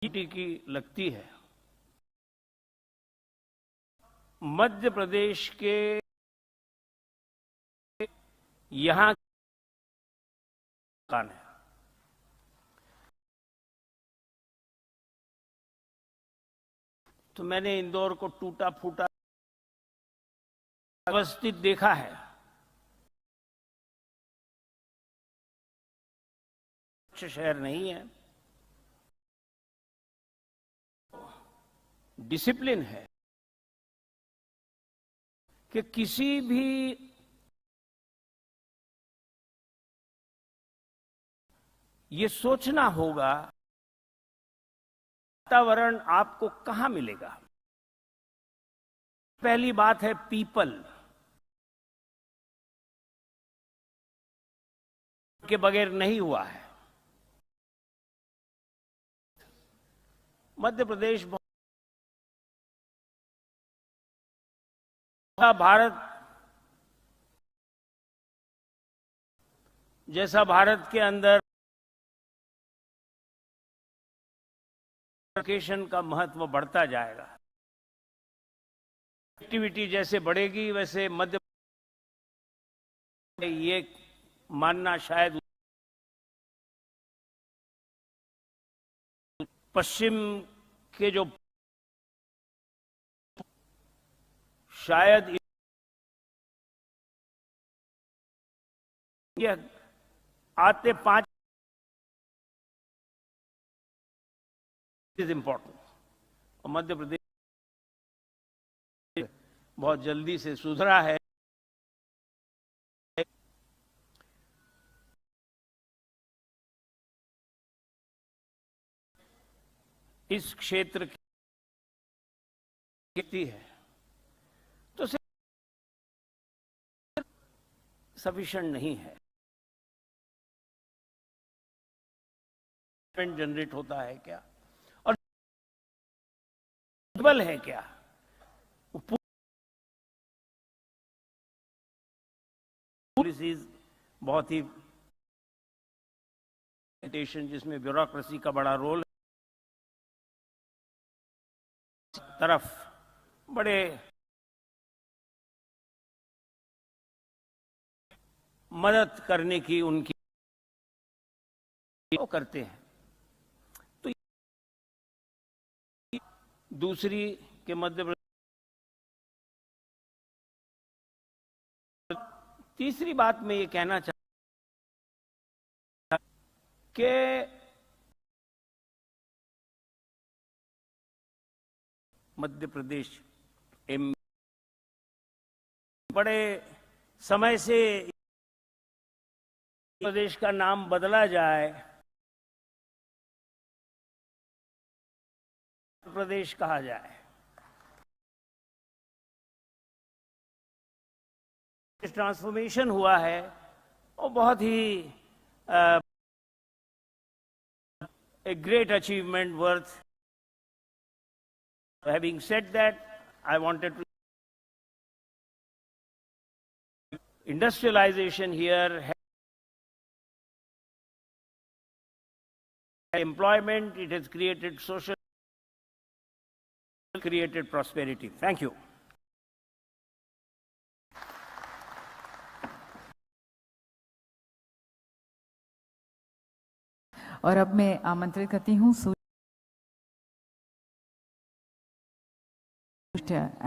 की लगती है। मध्य प्रदेश के यहां कान है, तो मैंने इंदौर को टूटा फूटा व्यवस्थित देखा है। शहर नहीं है, डिसिप्लिन है कि किसी भी ये सोचना होगा वातावरण आपको कहां मिलेगा। पहली बात है पीपल के बगैर नहीं हुआ है। मध्य प्रदेश भारत जैसा भारत के अंदर एजुकेशन का महत्व बढ़ता जाएगा, एक्टिविटी जैसे बढ़ेगी वैसे मध्य ये मानना शायद पश्चिम के जो शायद ये आते 5 इज इंपॉर्टेंट, और मध्य प्रदेश बहुत जल्दी से सुधरा है। इस क्षेत्र की है तो सफिशिएंट नहीं है। जनरेट होता है क्या और बल है क्या, पॉलिसीज बहुत ही जिसमें ब्यूरोक्रेसी का बड़ा रोल तरफ बड़े मदद करने की उनकी वो करते हैं। तो दूसरी के मध्य प्रदेश, तीसरी बात मैं ये कहना चाहता कि मध्य प्रदेश बड़े समय से प्रदेश का नाम बदला जाए, प्रदेश कहा जाए। ट्रांसफॉर्मेशन हुआ है और बहुत ही a great achievement worth. Having said that, I wanted to industrialization here, employment, it has created social, created prosperity. Thank you. और अब मैं आमंत्रित करती हूँ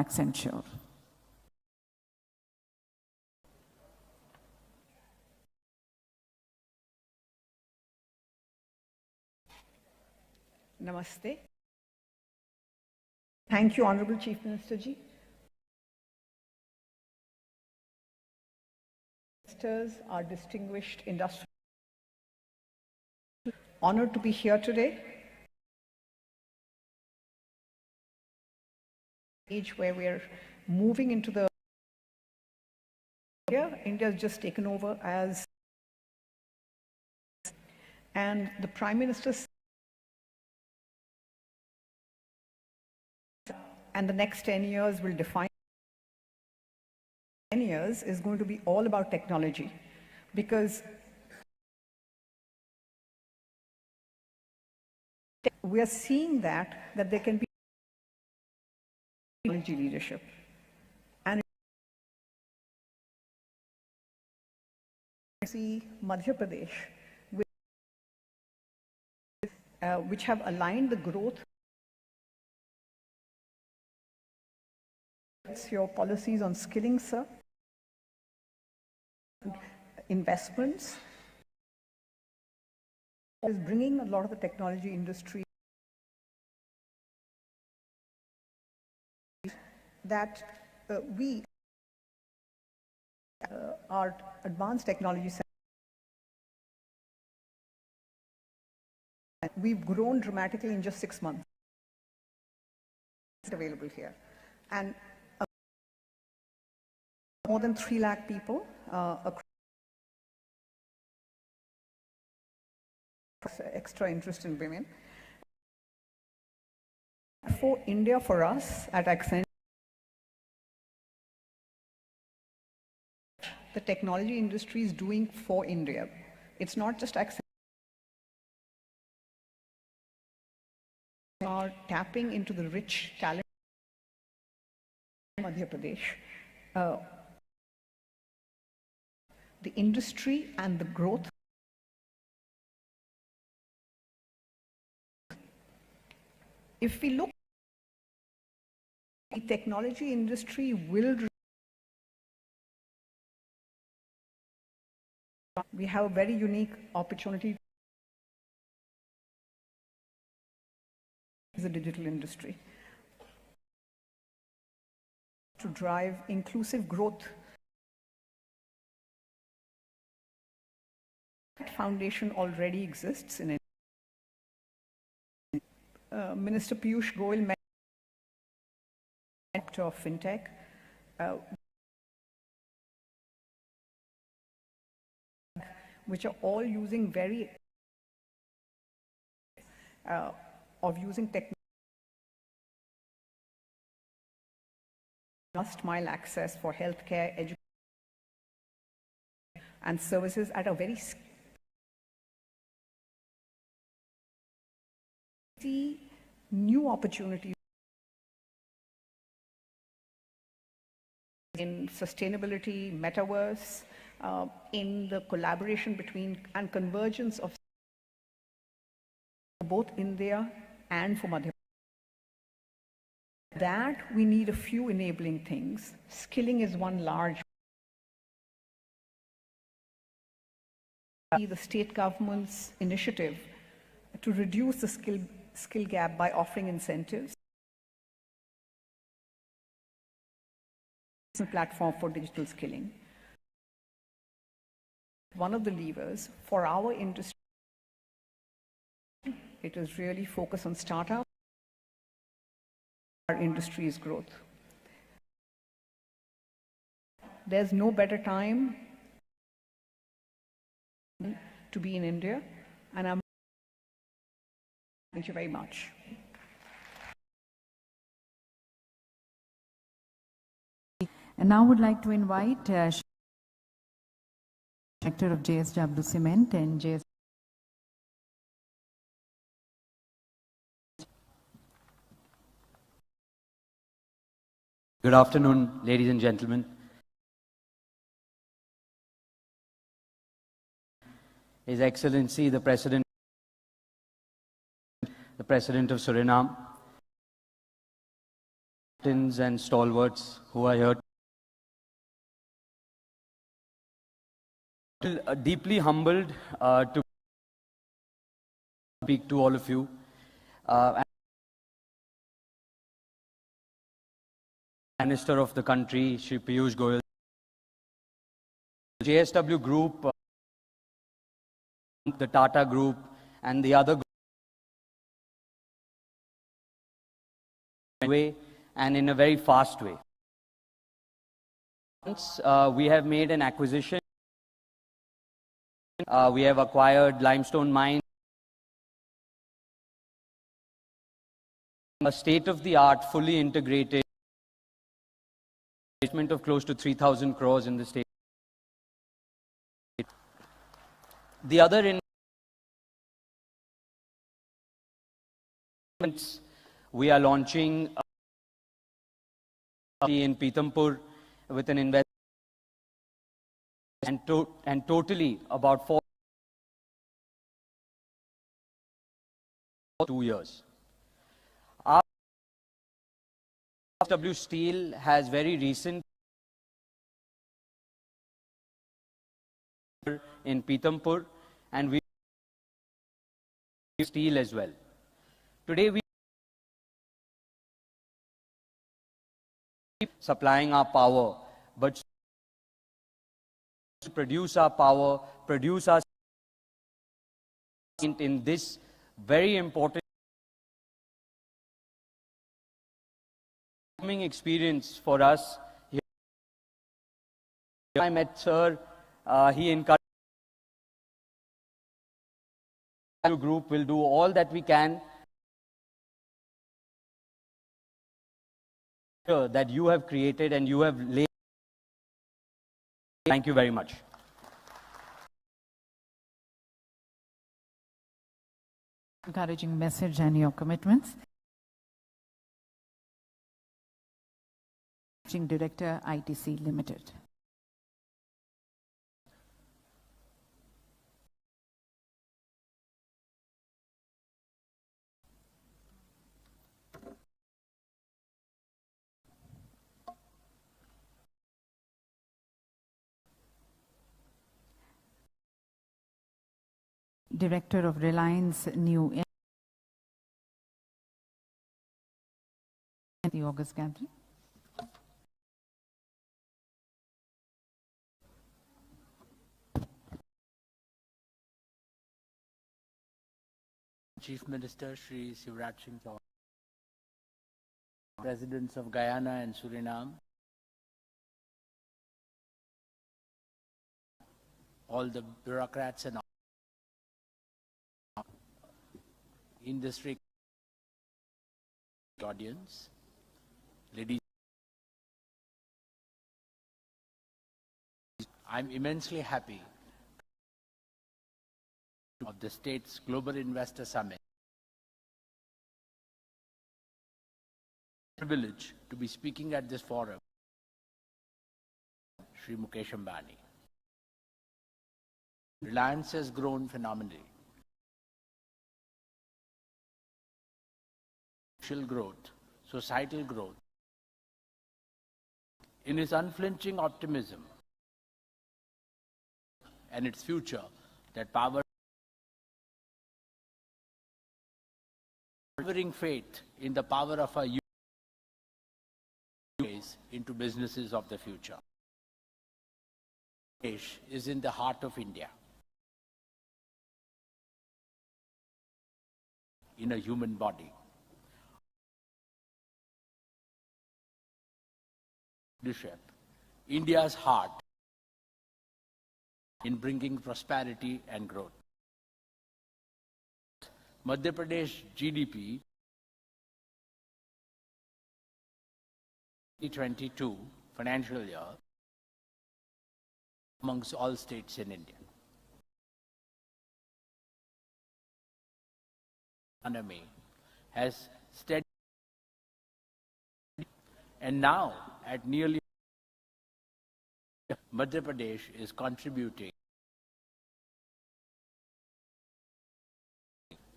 Accenture. Namaste. Thank you, Honorable Chief Minister ji. Ministers, our distinguished industry, honored to be here today. Age where we're moving into the India has just taken over as, and the Prime Minister and the next 10 years will define 10 years is going to be all about technology, because We are seeing that there can be technology leadership. And see Madhya Pradesh, which have aligned the growth. What's your policies on skilling, sir? Investments is bringing a lot of the technology industry that we our advanced technology center. We've grown dramatically in just 6 months. It's available here. And more than 3 lakh people across extra interest in women. For India, for us at Accenture, the technology industry is doing for India. It's not just Accenture. We are tapping into the rich talent of Madhya Pradesh. The industry and the growth. If we look, the technology industry will. We have a very unique opportunity as a digital industry to drive inclusive growth. That foundation already exists in it. Minister Piyush Goyal met of fintech. Which are all using using technology, last mile access for healthcare, education, and services at a very new opportunities in sustainability, metaverse, in the collaboration between and convergence of both India and for Madhya Pradesh. That we need a few enabling things. Skilling is one large. The state government's initiative to reduce the skill gap by offering incentives. It's a platform for digital skilling. One of the levers for our industry, it is really focused on startup, our industry's growth. There's no better time to be in India, and thank you very much. And now I would like to invite Director of JSW Cement and JS. Good afternoon, ladies and gentlemen. His Excellency, the President of Suriname, captains and stalwarts who are here. Deeply humbled to speak to all of you. Minister of the country, Shri Piyush Goyal, the JSW Group, the Tata Group, and the other way, and in a very fast way. We have made an acquisition. We have acquired limestone mine, a state-of-the-art, fully integrated investment of close to 3,000 crores in the state. The other We are launching in Pithampur with an investment and totally about 2 years. Our W Steel has very recent in Pithampur, and we steel as well. Today we keep supplying our power, but to produce our power, produce our in this very important experience for us. I met Sir, he encouraged the group will do all that we can that you have created and you have laid. Thank you very much. Encouraging message and your commitments. Director, ITC Limited. Director of Reliance New Energy. The August gathering. Chief Minister Shri Shivraj Singh Chauhan, Presidents of Guyana and Suriname, all the bureaucrats and industry audience, ladies, I'm immensely happy of the state's Global Investor Summit. Privilege to be speaking at this forum, Shri Mukesh Ambani. Reliance has grown phenomenally. Social growth, societal growth. In his unflinching optimism and its future that power unwavering faith in the power of our youth into businesses of the future. Desh is in the heart of India, in a human body. Leadership, India's heart in bringing prosperity and growth. Madhya Pradesh GDP 2022 financial year amongst all states in India. Economy has steady and now at nearly Madhya Pradesh is contributing.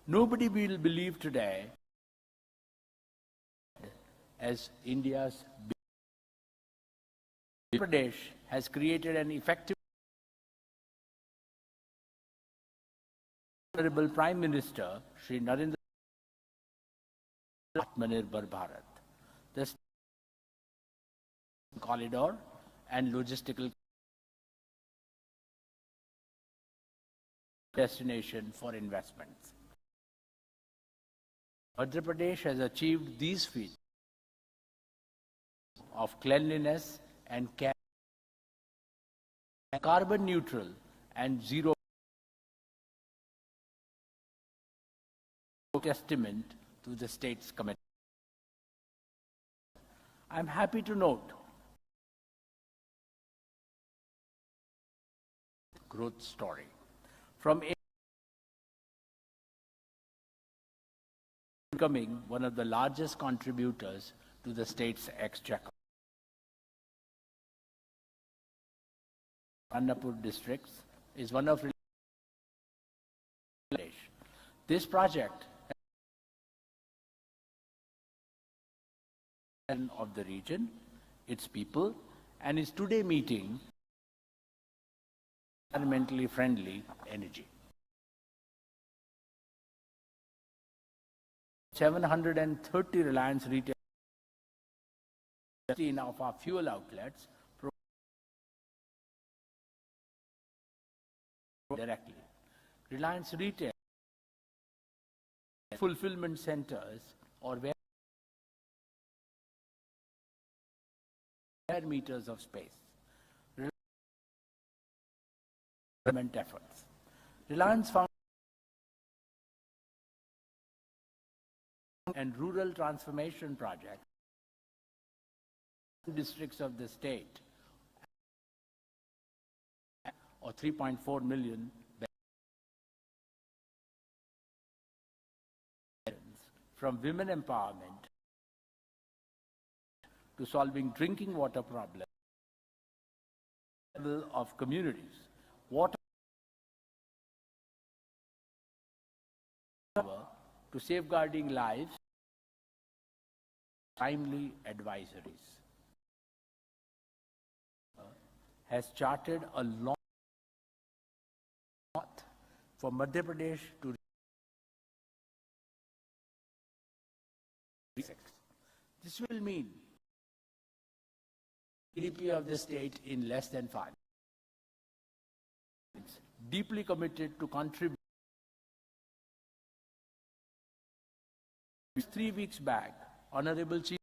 Nobody will believe today as India's Madhya Pradesh has created an effective Honorable Prime Minister Shri Narendra Atmanirbhar Bharat, the corridor and logistical destination for investments. Madhya Pradesh has achieved these feats of cleanliness and care, carbon neutral and zero, testament to the state's commitment. I'm happy to note growth story from becoming one of the largest contributors to the state's exchequer. Annapur districts is one of this project of the region, its people, and is today meeting environmentally friendly energy. 730 Reliance retail of our fuel outlets directly. Reliance retail fulfillment centers or where meters of space. Efforts. Reliance found and rural transformation project districts of the state or 3.4 million from women empowerment to solving drinking water problems of communities. Water to safeguarding lives, timely advisories. Has charted a long path for Madhya Pradesh to this will mean GDP of the state in less than 5. It's deeply committed to contribute. 3 weeks back, Honorable Chief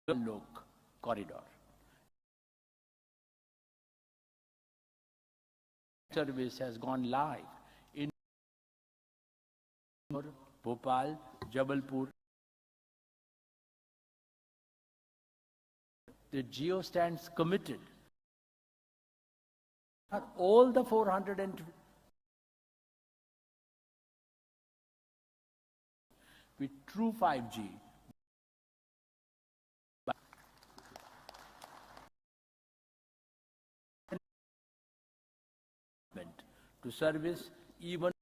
Lok Corridor. Service has gone live in Bhopal, Jabalpur. The Geo stands committed. All the 400 with true 5G. To service even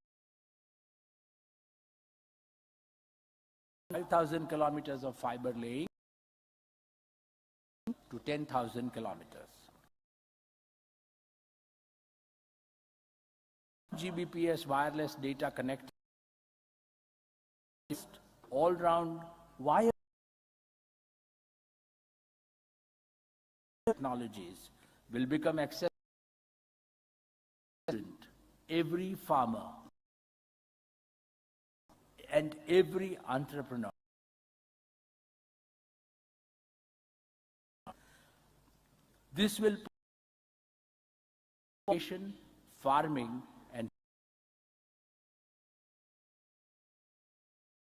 5,000 kilometers of fiber laying to 10,000 kilometers. Gbps wireless data connectivity, all-round wire technologies will become accessible to every farmer and every entrepreneur. This will farming and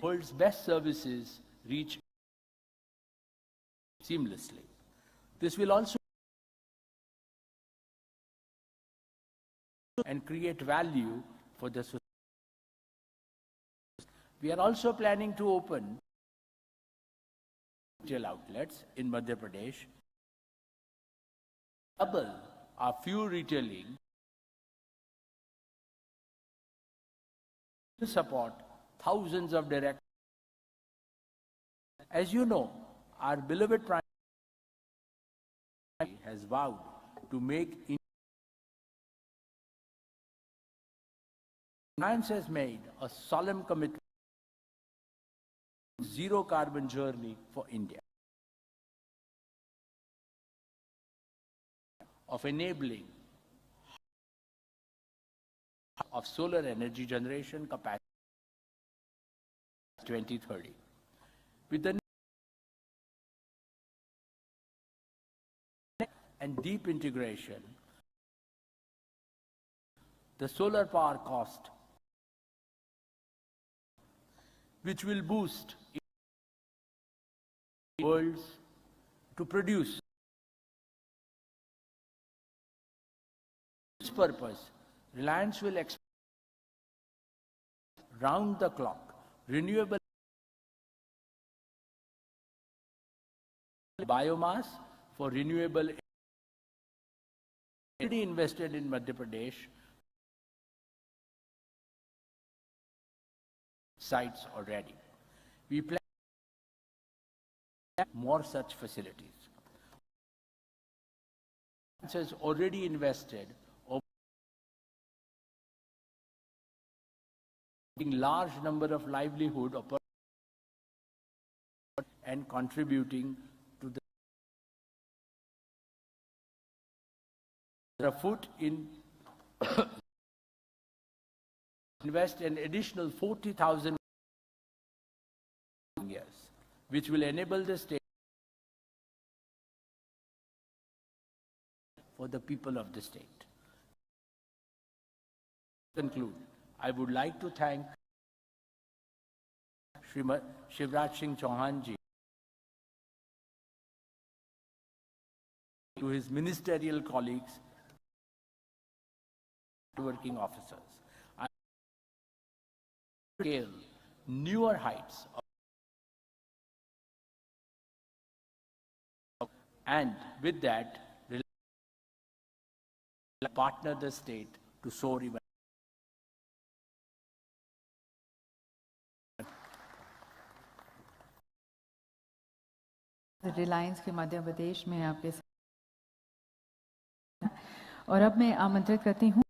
world's best services reach seamlessly. This will also and create value for the society. We are also planning to open retail outlets in Madhya Pradesh, double our fuel retailing to support thousands of direct. As you know, our beloved Prime Minister has vowed to make Reliance has made a solemn commitment to zero carbon journey for India, of enabling of solar energy generation capacity 2030. With the and deep integration, the solar power cost, which will boost worlds to produce. For this purpose, Reliance will expand round the clock renewable biomass for renewable already invested in Madhya Pradesh sites already. We plan more such facilities. Has already invested large number of livelihood and contributing to the foot in invest an additional 40,000 years, which will enable the state for the people of the state. To conclude, I would like to thank Shivraj Singh Chauhan ji, to his ministerial colleagues, working officers. I scale newer heights and with that partner the state to soar even. Reliance के मध्य प्रदेश में आपके साथ और अब मैं आमंत्रित करती हूँ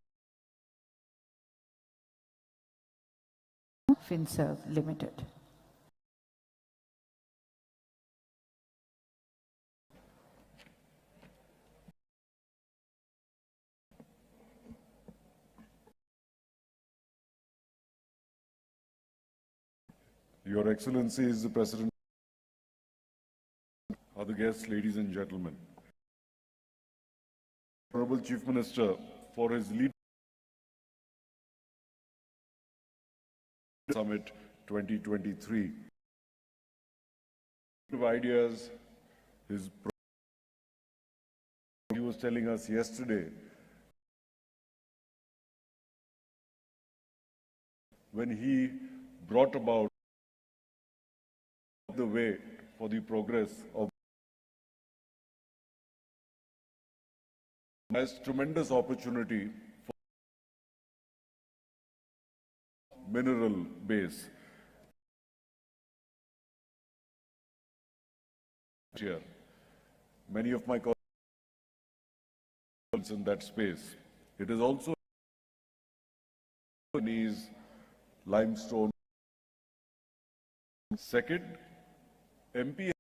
Finserv limited. Your Excellencies, the President, other guests, ladies and gentlemen. Honorable Chief Minister, for his leadership Summit 2023. Ideas, he was telling us yesterday when he brought about the way for the progress of has tremendous opportunity for mineral base. Here, many of my colleagues in that space. It is also limestone. Second, MP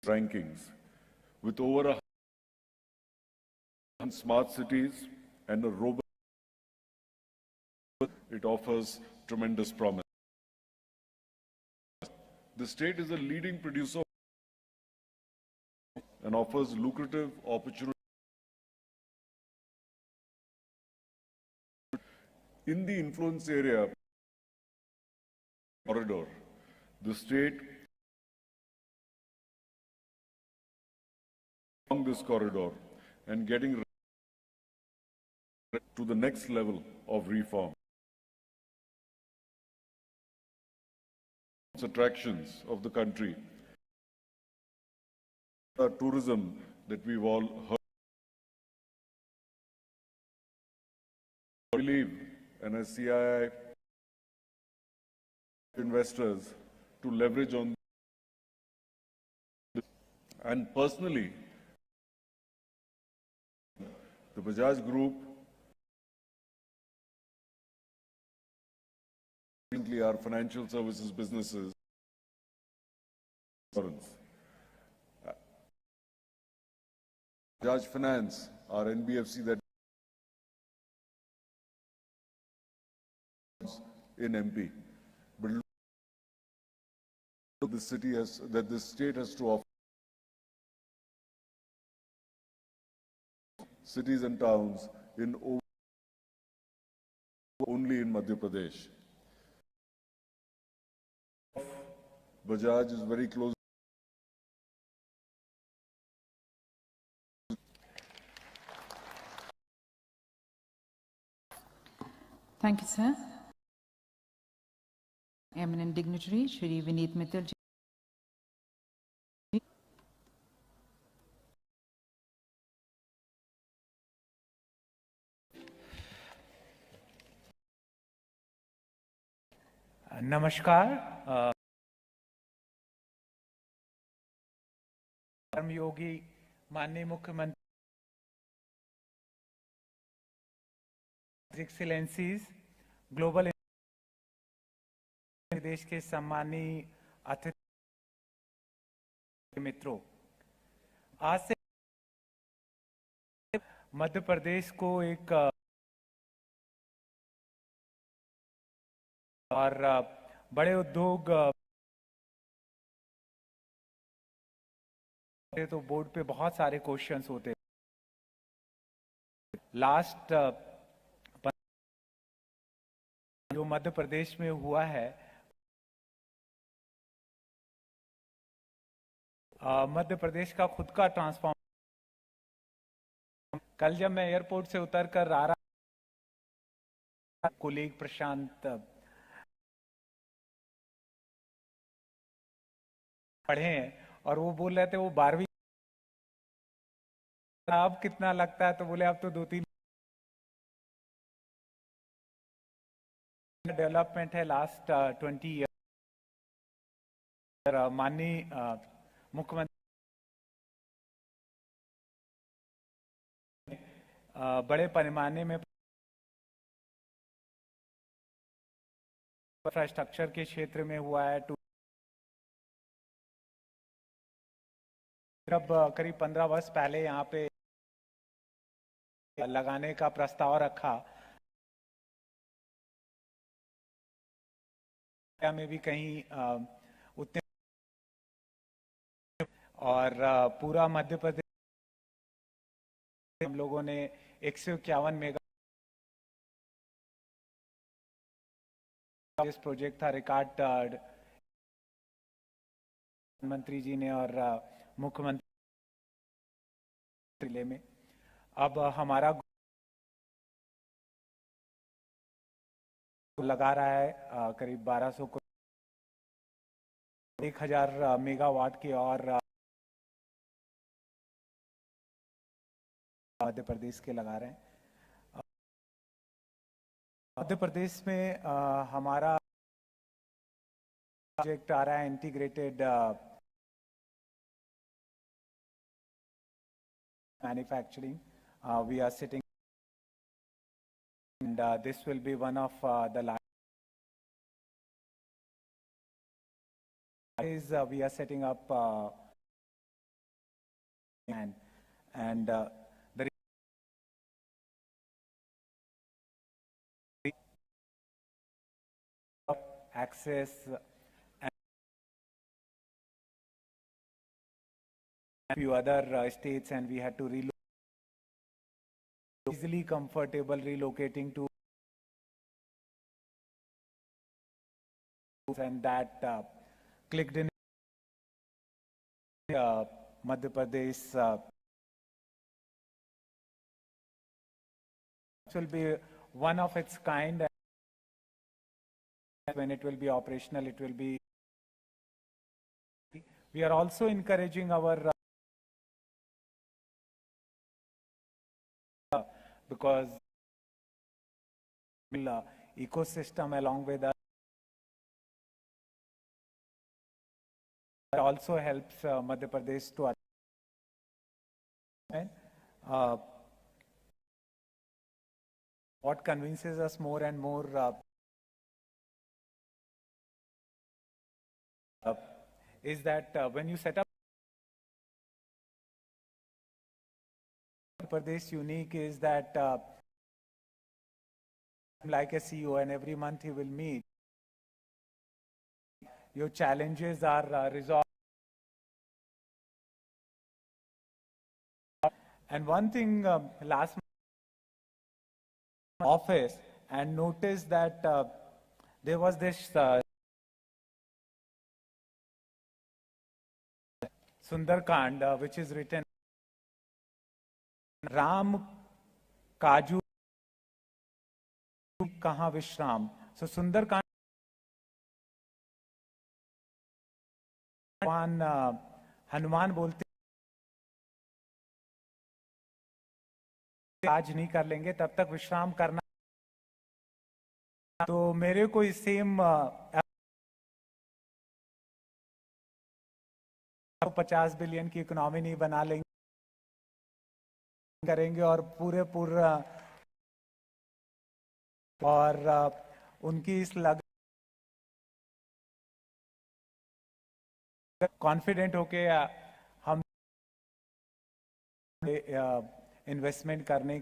rankings with over 100 smart cities and a robust, it offers tremendous promise. The state is a leading producer and offers lucrative opportunities. In the influence area corridor, the state along this corridor and getting to the next level of reform. Attractions of the country, tourism that we've all heard. I believe, and as CII investors to leverage on this. And personally, the Bajaj Group, our financial services businesses, Bajaj Finance, our NBFC that in MP, but this city has that this state has to offer cities and towns in only in Madhya Pradesh. Bajaj is very close. Thank you, sir. Eminent dignitary, Shri Vineet Mittal ji. नमस्कार कर्मयोगी माननीय मुख्यमंत्री एक्सीलेंसीज global देश के सम्मानीय अतिथि मित्रों, आज से मध्य प्रदेश को एक और बड़े उद्योग तो बोर्ड पे बहुत सारे क्वेश्चंस होते हैं। लास्ट जो मध्य प्रदेश में हुआ है, मध्य प्रदेश का खुद का ट्रांसफॉर्म। कल जब मैं एयरपोर्ट से उतर कर आ रहा, कोलीग प्रशांत पढ़े हैं और वो बोल रहे थे वो 12वीं अब कितना लगता है, तो बोले अब तो 2-3 डेवलपमेंट है लास्ट 20 ईयर। माननीय मुख्यमंत्री बड़े पैमाने में इंफ्रास्ट्रक्चर के क्षेत्र में हुआ है। जब करीब 15 वर्ष पहले यहाँ पे लगाने का प्रस्ताव रखा, में भी कहीं उतने और पूरा मध्य प्रदेश हम लोगों ने 151 मेगा इस प्रोजेक्ट था रिकॉर्ड मंत्री जी ने और मुख्यमंत्री जिले में। अब हमारा लगा रहा है करीब 1200 को 1000 मेगावाट की और मध्य प्रदेश के लगा रहे हैं। मध्य प्रदेश में हमारा प्रोजेक्ट आ रहा है integrated manufacturing. We are sitting and this will be one of the largest we are setting up and the access and a few other states, and we had to relocate, easily comfortable relocating to, and that clicked in Madhya Pradesh. It will be one of its kind. When it will be operational, it will be. We are also encouraging our because ecosystem along with us also helps Madhya Pradesh to what convinces us more and more is that when you set up Pradesh unique is that like a CEO, and every month he will meet. Your challenges are resolved. And one thing last office and noticed that there was this Sundarkand which is written Ram Kaju कहाँ विश्राम? So Sundarkand भगवान हनुमान बोलते आज नहीं कर लेंगे तब तक विश्राम करना। तो मेरे को इस सेम 50 बिलियन की इकोनॉमी नहीं बना लेंगे करेंगे और पूरा और उनकी इस लग कॉन्फिडेंट होके हम इन्वेस्टमेंट करने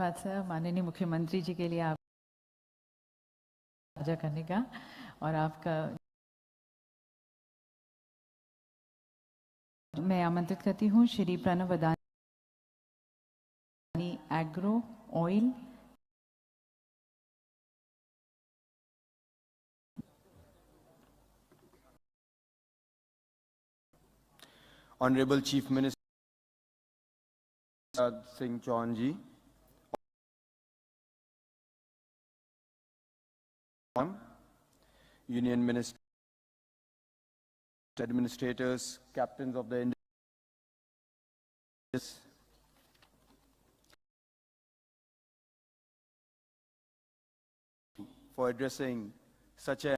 बात सर माननीय मुख्यमंत्री जी के लिए आप साझा करने का और आपका मैं आमंत्रित करती हूँ Shri Pranav Adani agro oil Honorable Chief Minister Singh Chauhan ji, Union Minister, administrators, captains of the industries, for addressing such a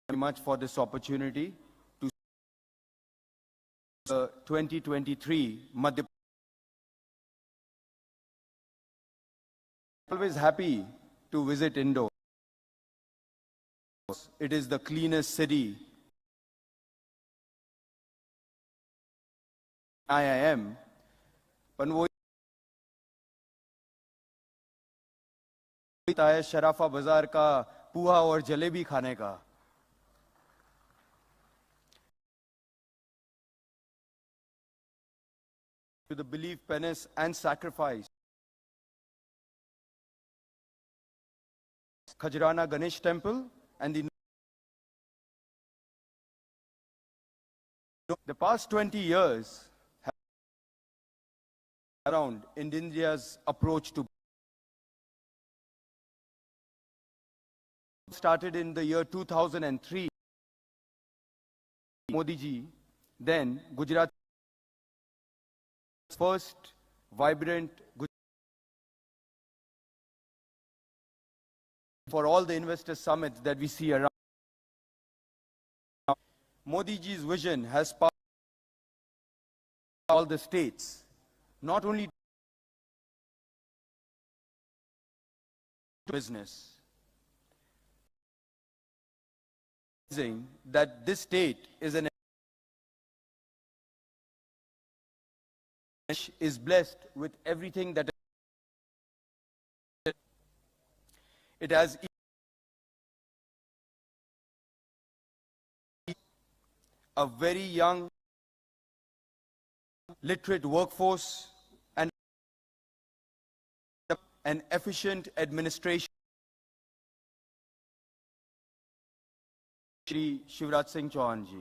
very much for this opportunity to 2023 Madhya. Always happy to visit Indore. It is the cleanest city. IIM, पर वो है शराफा बाजार का पुआ और जलेबी खाने का। To the belief, penance and sacrifice. Khajrana Ganesh Temple and the past 20 years have around in India's approach to started in the year 2003. Modi ji, then Gujarat's first vibrant for all the investor summits that we see around. Modi ji's vision has powered all the states, not only business. That this state is blessed with everything that it has a very young literate workforce and an efficient administration. Shri Shivraj Singh Chauhan ji.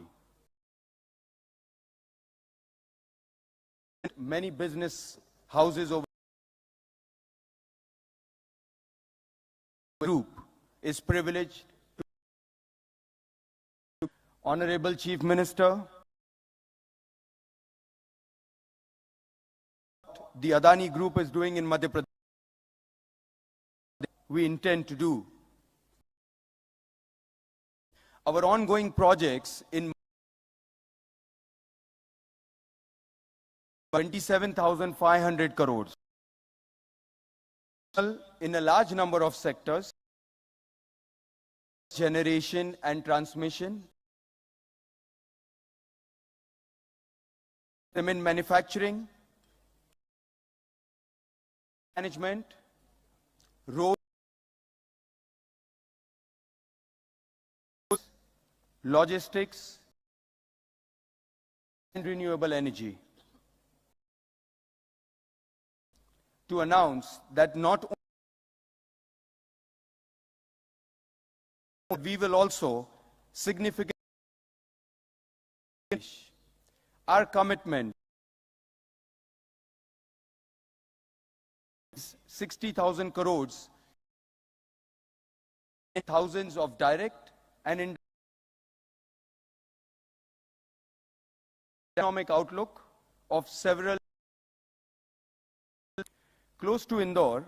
Many business houses over the group is privileged to Honorable Chief Minister, the Adani Group is doing in Madhya Pradesh, we intend to do. Our ongoing projects in 27,500 crores in a large number of sectors, generation and transmission, cement manufacturing, management, road, logistics, and renewable energy. To announce that not only we will also significantly Our commitment is 60,000 crores, thousands of direct and indirect economic outlook of several close to Indore,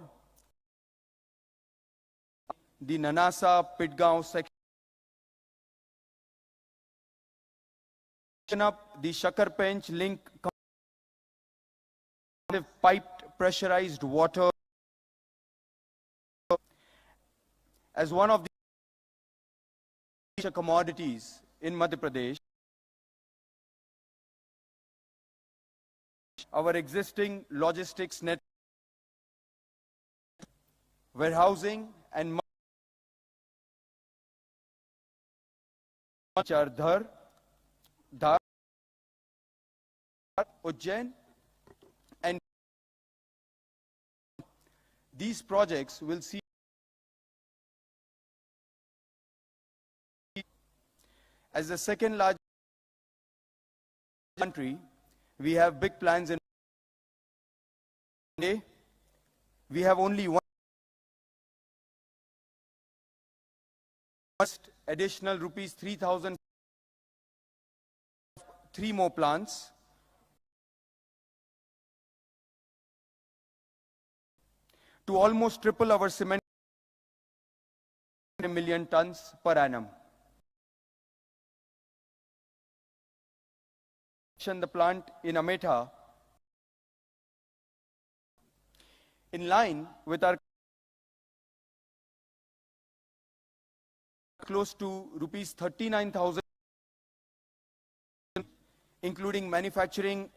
the Nanasa Pitgaon section up the Shakarpench link piped pressurized water as one of the commodities in Madhya Pradesh. Our existing logistics net, warehousing and Dhar, Ujjain, and these projects will see as the second largest country. We have big plans in India. We have only one additional rupees 3,000, 3 more plants. To almost triple our cement 1 million tons per annum. The plant in Ametha in line with our close to rupees 39,000, including manufacturing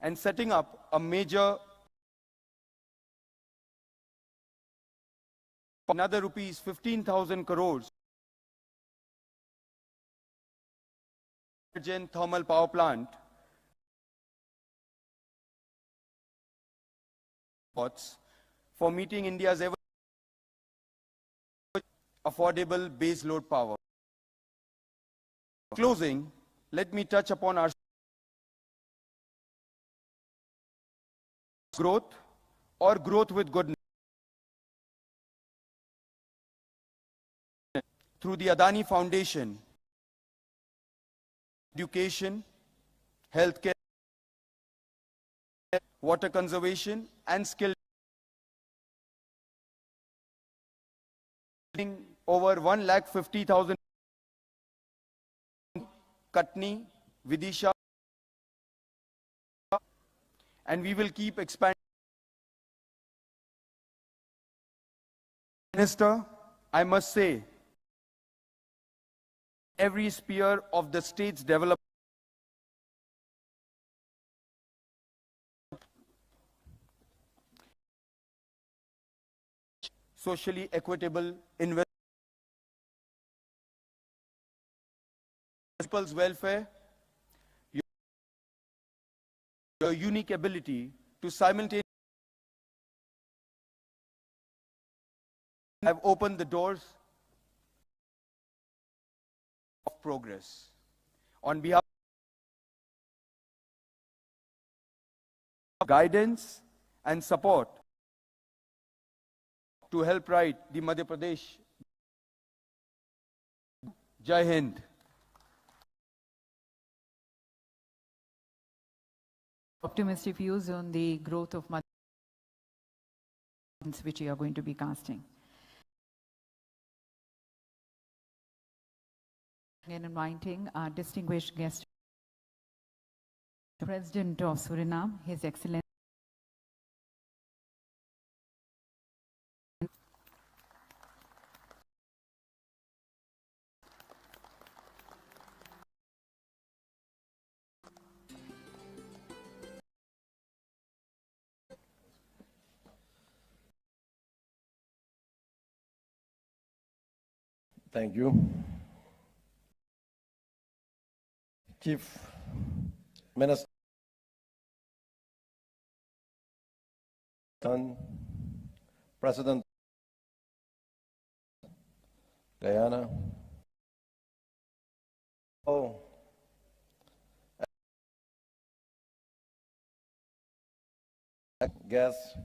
and setting up a major another rupees 15,000 crores thermal power plant for meeting India's ever affordable base load power. Closing, let me touch upon our growth or growth with goodness through the Adani Foundation, education, healthcare, water conservation, and skill. Over 150,000 Katni, Vidisha, and we will keep expanding. Minister, I must say, every sphere of the state's development socially equitable investment, people's welfare, your unique ability to simultaneously have opened the doors of progress. On behalf of guidance and support to help write the Madhya Pradesh. Jai Hind. Optimistic views on the growth of Madhya Pradesh, which you are going to be casting. And inviting our distinguished guest, the President of Suriname, His Excellency. Thank you. Chief Minister, President Guyana, Oh, guests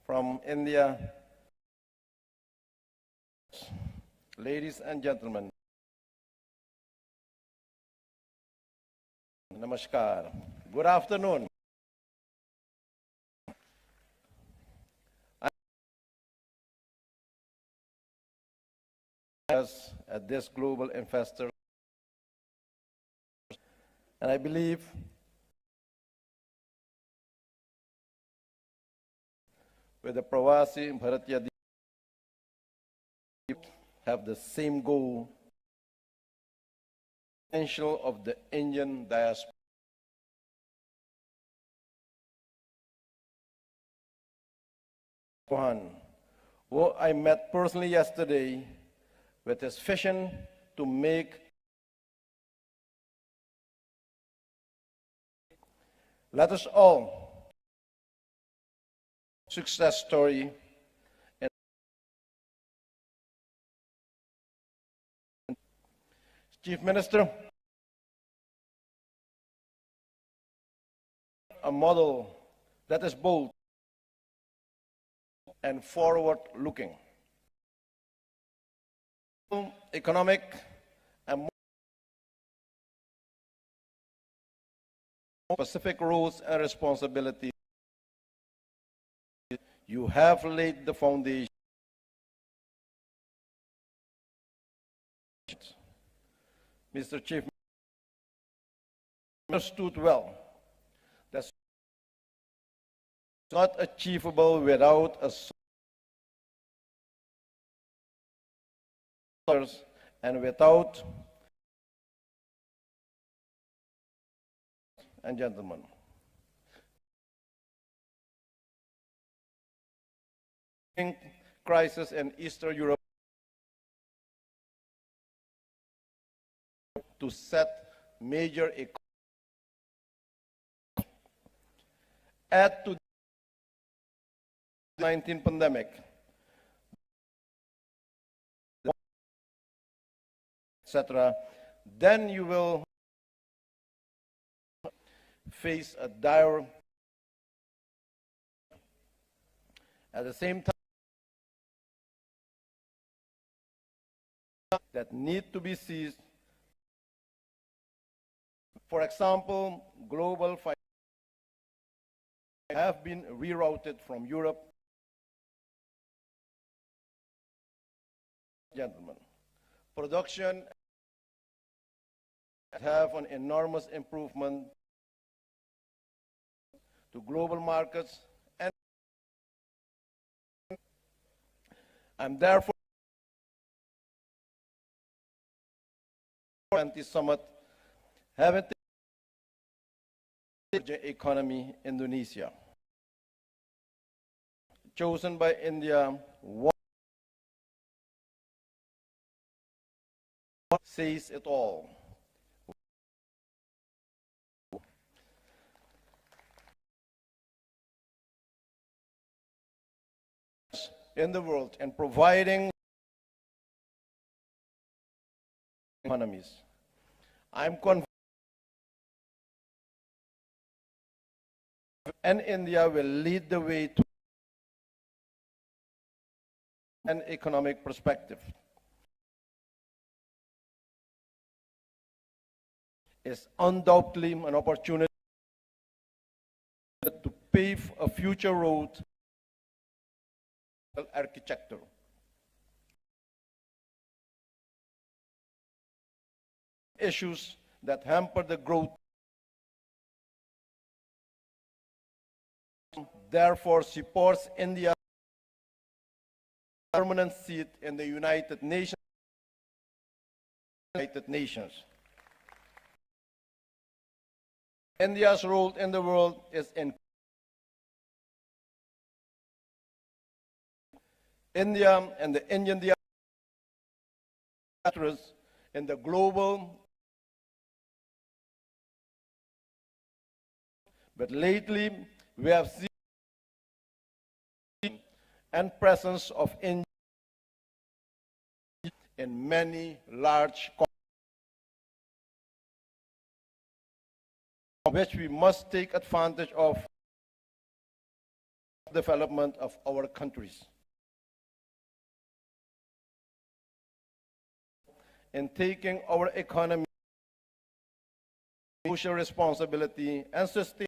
from India, ladies and gentlemen, namaskar. Good afternoon. Us at this global investor, and I believe with the Pravasi Bharatiya have the same goal, potential of the Indian diaspora. Who I met personally yesterday with his vision to make let us all success story. Chief Minister, a model that is bold and forward-looking. Economic and specific roles and responsibilities. You have laid the foundation. Mr. Chief, understood well that's not achievable without a source and without and gentlemen. Crisis in Eastern Europe to set major add to the 19 pandemic, etc., then you will face a dire. At the same time, that need to be seized. For example, global finance have been rerouted from Europe. Gentlemen, production have an enormous improvement to global markets, and I'm therefore anti-summit having economy Indonesia, chosen by India, what says it all. In the world and providing economies. I'm convinced and India will lead the way to an economic perspective. Is undoubtedly an opportunity to pave a future road architecture. Issues that hamper the growth, therefore supports India's permanent seat in the United Nations. India's role in the world is in India and the Indian diaspora in the global. But lately, we have seen and presence of India in many large which we must take advantage of development of our countries. In taking our economy, social responsibility, and sustain.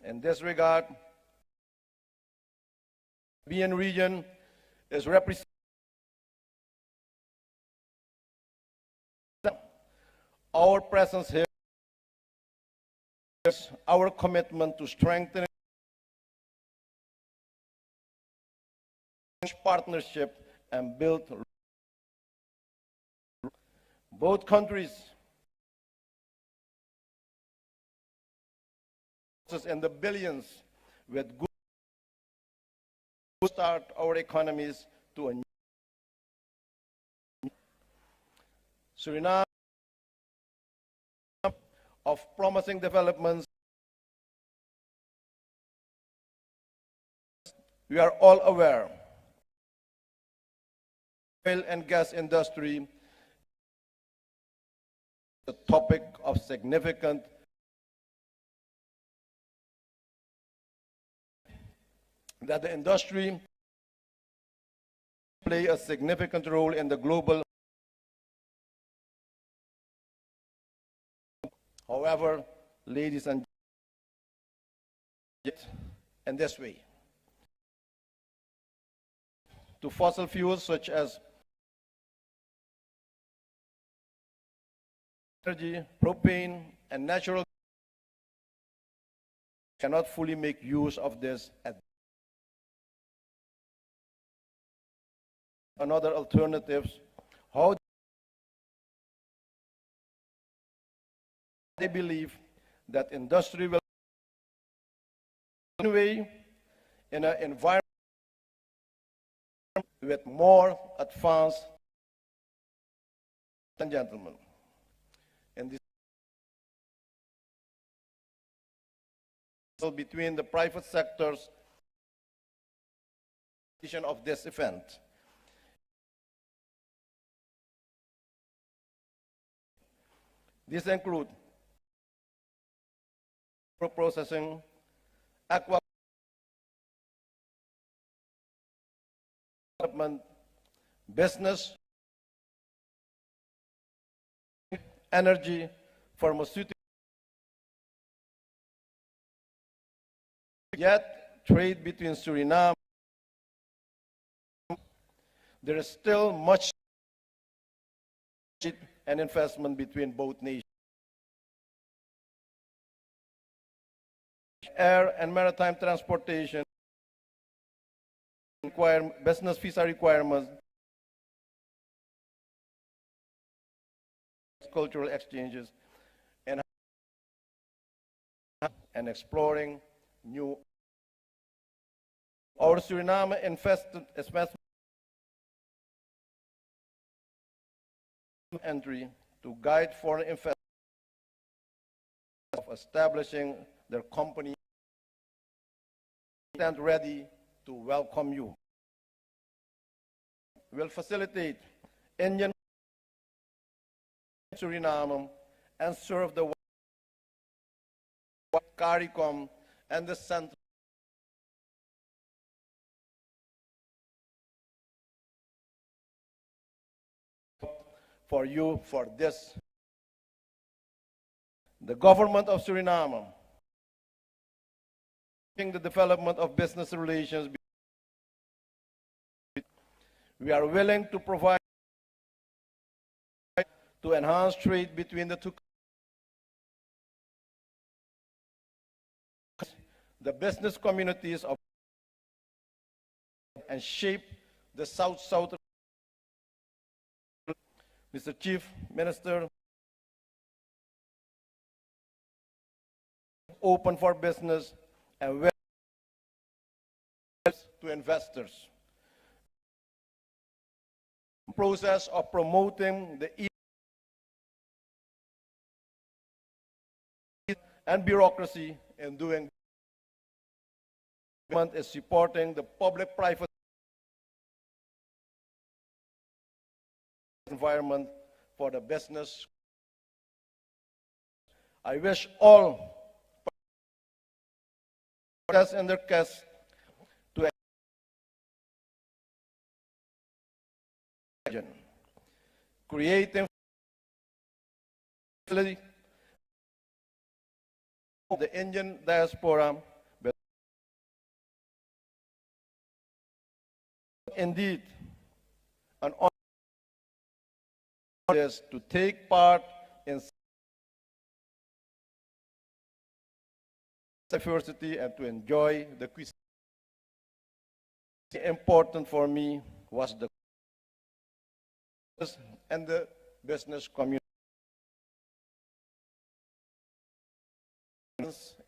In this regard, the Caribbean region is represented. Our presence here is our commitment to strengthening partnership and build both countries in the billions with good start our economies to a new. Suriname of promising developments. We are all aware oil and gas industry the topic of significant that the industry play a significant role in the global. However, ladies and gentlemen, in this way, to fossil fuels such as energy, propane, and natural cannot fully make use of this at another alternatives. How they believe that industry will anyway in an environment with more advanced and gentlemen. And this between the private sectors of this event. These include processing, aqua development, business, energy, pharmaceutical. Yet, trade between Suriname, there is still much and investment between both nations. Air and maritime transportation, business visa requirements, cultural exchanges, and exploring new. Our Suriname investment entry to guide foreign investment of establishing their company stand ready to welcome you. Will facilitate Indian Suriname and serve the CARICOM and the Central for you for this. The government of Suriname the development of business relations. We are willing to provide to enhance trade between the two countries, the business communities of and shape the South-South. Mr. Chief Minister, open for business and to investors. Process of promoting the and bureaucracy in doing is supporting the public-private environment for the business. I wish all participants and their guests to creating the Indian diaspora, but indeed an honor to take part in diversity and to enjoy the cuisine. Important for me was the and the business community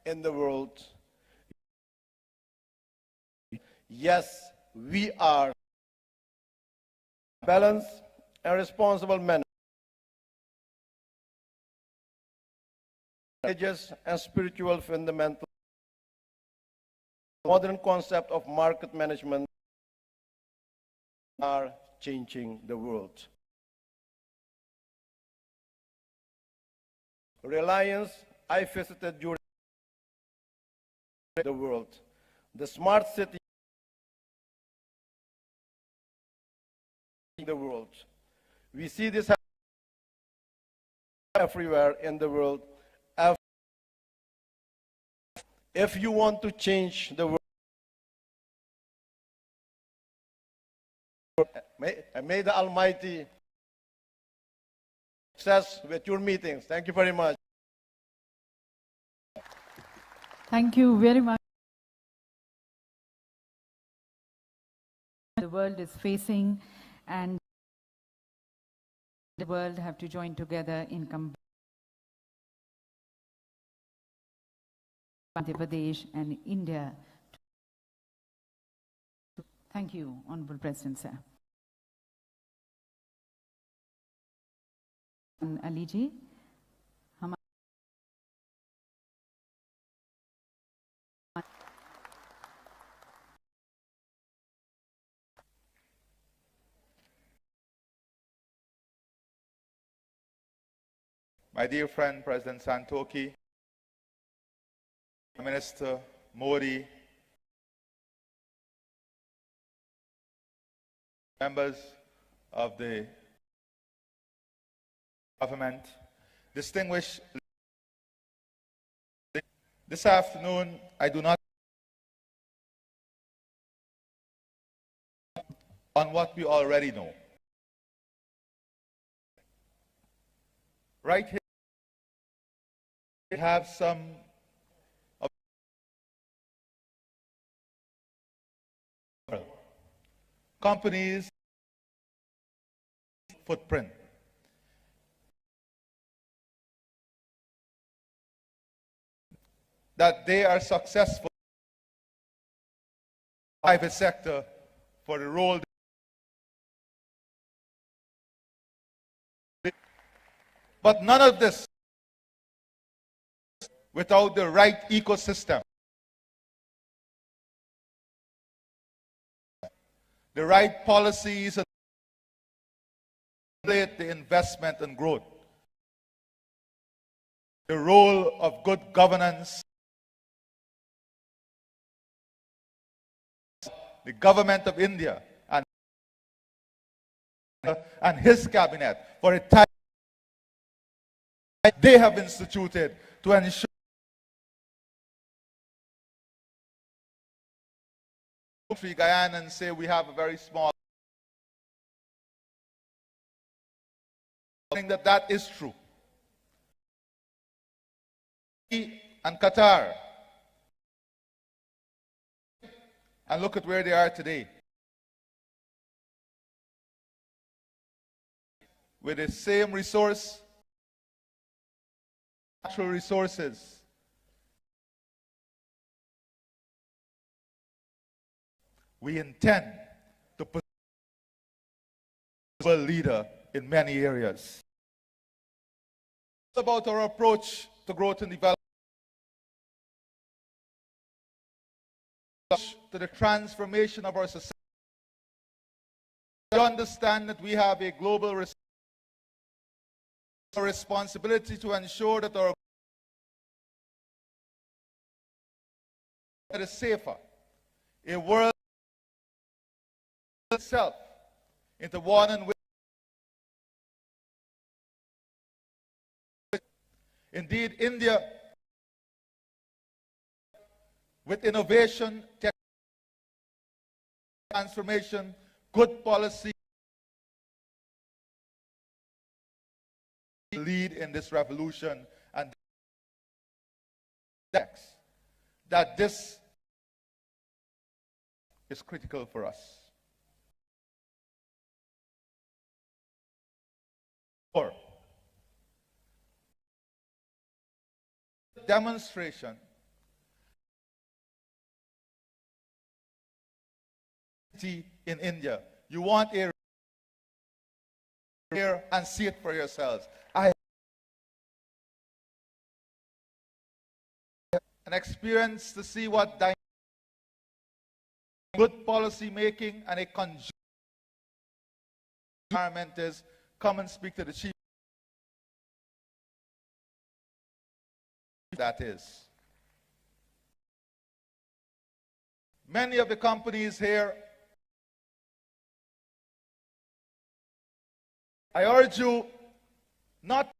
in the world. Yes, we are balanced and responsible manner, religious and spiritual fundamentals, modern concept of market management are changing the world. Reliance, I visited during the world. The smart city in the world. We see this everywhere in the world. If you want to change the world, may the Almighty success with your meetings. Thank you very much. Thank you very much. The world is facing, and the world have to join together in Madhya Pradesh and India. Thank you, Honorable President, sir. Ali ji, my dear friend, President Santoki, Minister Modi, members of the government, distinguished, this afternoon I do not on what we already know. Right here we have some companies' footprint. That they are successful in the private sector for the role. But none of this without the right ecosystem, the right policies, and the investment and growth, the role of good governance. The government of India and his cabinet for a time they have instituted to ensure Guyana say we have a very small. I think that that is true. And Qatar, and look at where they are today. With the same natural resources. We intend to be a leader in many areas. It's about our approach to growth and development, to the transformation of our society. We understand that we have a global responsibility our responsibility to ensure that our is safer, a world itself into one in which indeed India, with innovation, transformation, good policy, lead in this revolution, and that this is critical for us. Or demonstration in India. You want a here and see it for yourselves. I an experience to see what good policy making and a conjoint environment is. Come and speak to the chief. That is. Many of the companies here, I urge you not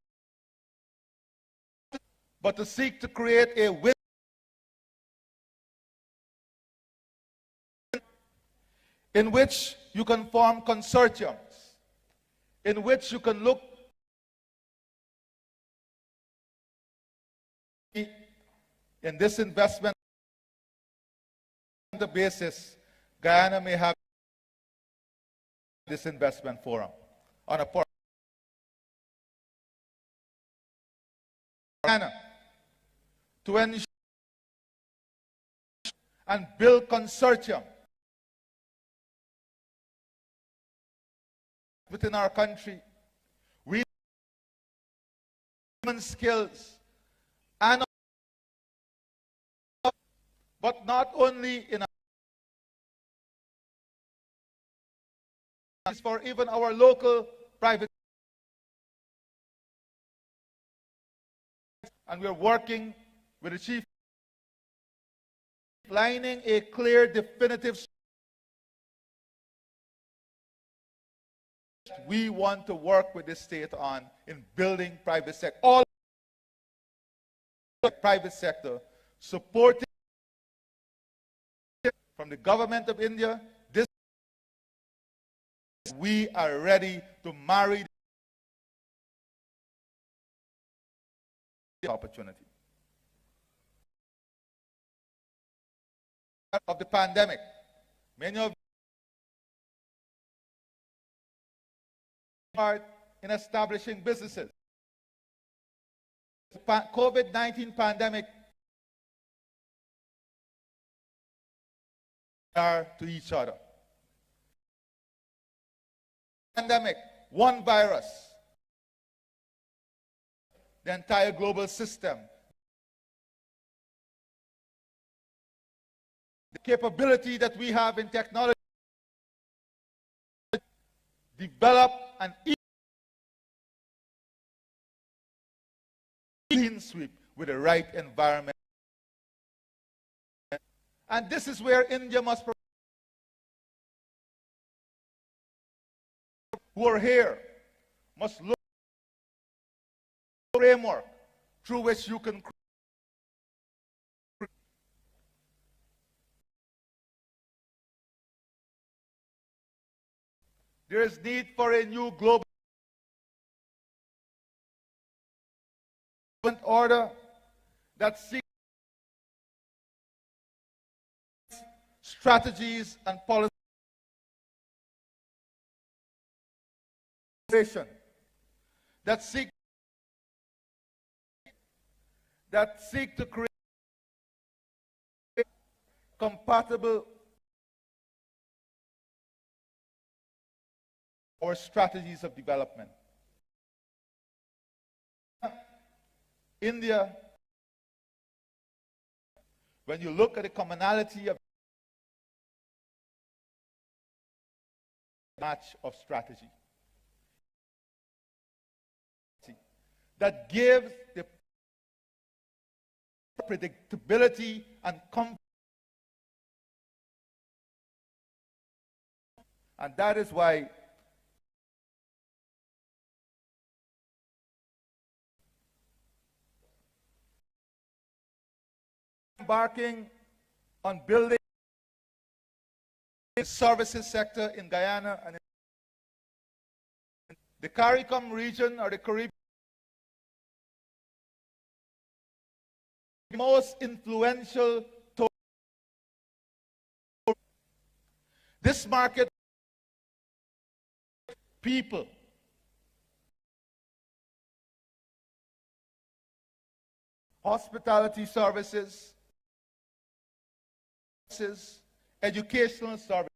but to seek to create a win in which you can form consortiums, in which you can look in this investment the basis, Guyana may have this investment forum on a part to ensure and build consortium within our country. We human skills and but not only in for even our local private, and we're working with the chief lining a clear definitive we want to work with the state on in building private sector, all the private sector supporting from the government of India. This we are ready to marry the opportunity of the pandemic. Many of you are in establishing businesses. The COVID-19 pandemic are to each other. Pandemic, one virus, the entire global system. The capability that we have in technology, develop an clean sweep with the right environment. And this is where India must, who are here, must look at the framework through which you can there is need for a new global order that seeks strategies and policies that seek to create compatible or strategies of development. India, when you look at the commonality of match of strategy, that gives the predictability and comfort. And that is why embarking on building the services sector in Guyana and in the CARICOM region or the Caribbean. Most influential this market people hospitality services, educational services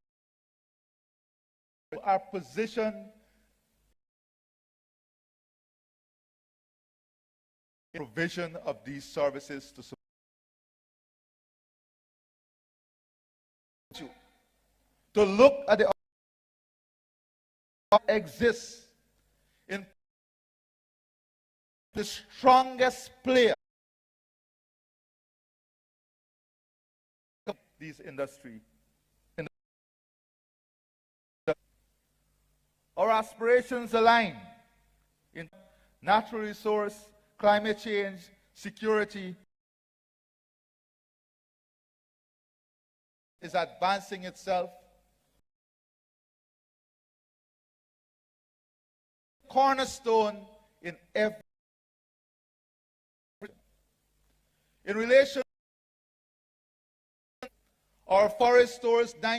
are positioned in provision of these services to support you. To look at the exists in the strongest player of these industry. Our aspirations align in natural resource, climate change, security is advancing itself. Cornerstone in every. In relation, our forest stores 9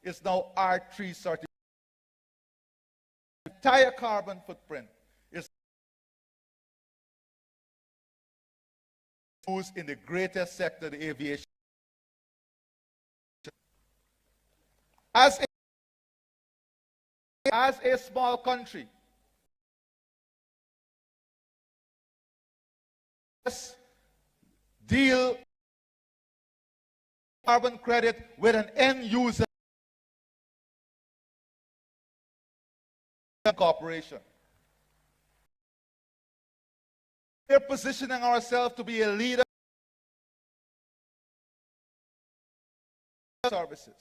is now R3 certified. The entire carbon footprint is used in the greatest sector, the aviation. As a small country, let's deal carbon credit with an end user corporation. We're positioning ourselves to be a leader in services.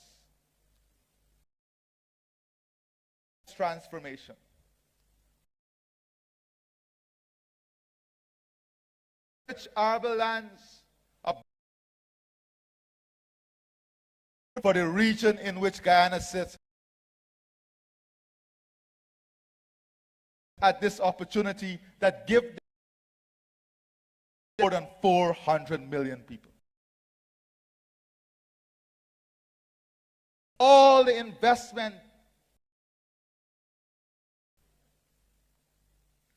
Transformation. Rich arable lands for the region in which Guyana sits at this opportunity that give more than 400 million people. All the investment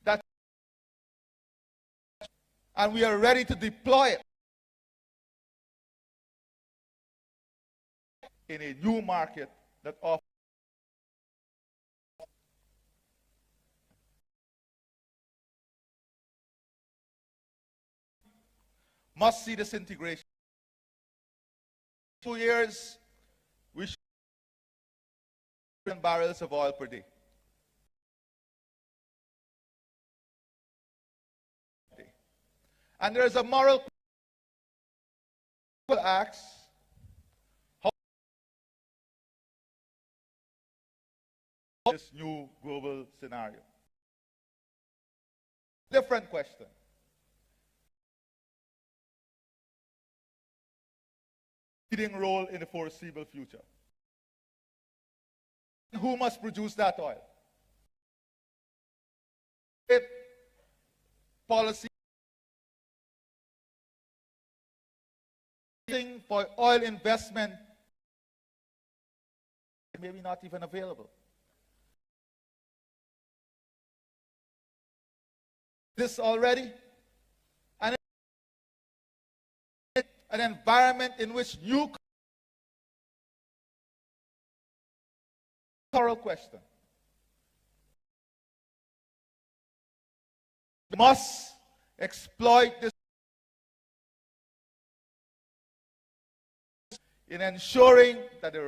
that, and we are ready to deploy it in a new market that offers must see this integration. 2 years, we should barrels of oil per day. And there is a moral act how this new global scenario. Different question. Leading role in the foreseeable future. Who must produce that oil? If policy for oil investment maybe not even available. This already and an environment in which new thorough question must exploit this in ensuring that the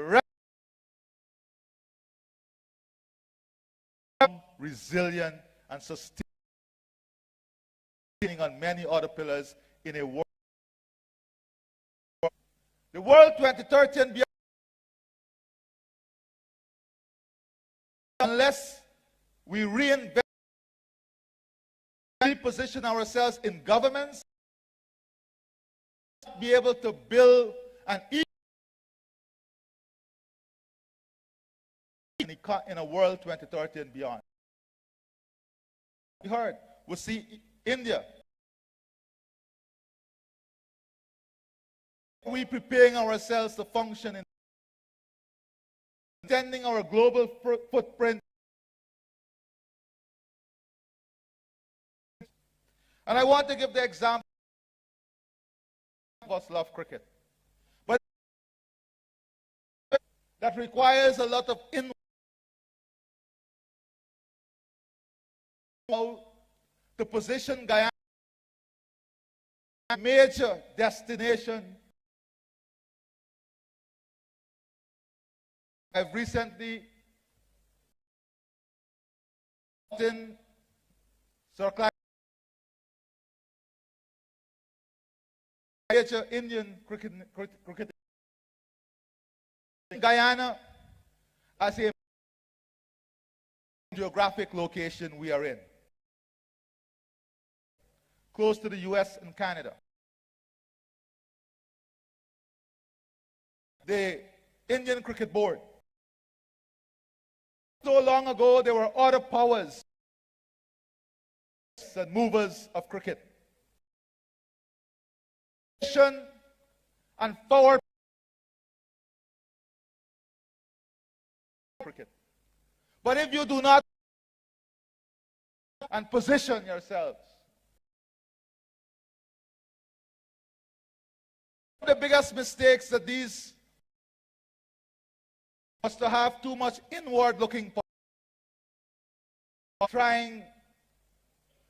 resilient and sustaining on many other pillars in a world. The world 2030 and beyond, unless we reinvest, reposition ourselves in governments, be able to build an in a world 2030 and beyond. We heard, we see India. We preparing ourselves to function in extending our global footprint. And I want to give the example of us love cricket. But that requires a lot of to position Guyana a major destination. I've recently in Sir Clive, major Indian cricket Guyana as a geographic location we are in, close to the US and Canada. The Indian Cricket Board. So long ago, there were other powers and movers of cricket. And forward cricket. But if you do not and position yourselves, one of the biggest mistakes that these was to have too much inward-looking trying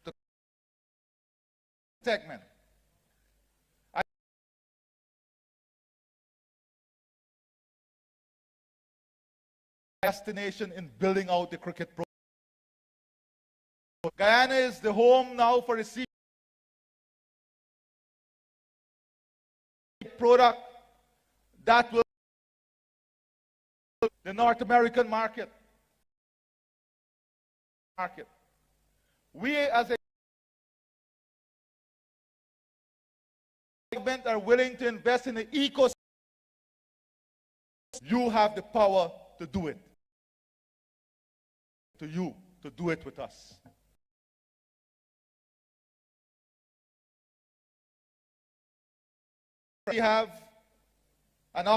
to segment. Destination in building out the cricket program. Guyana is the home now for the sea product that will the North American market. We as a segment are willing to invest in the ecosystem. You have the power to do it. To you, to do it with us. We have an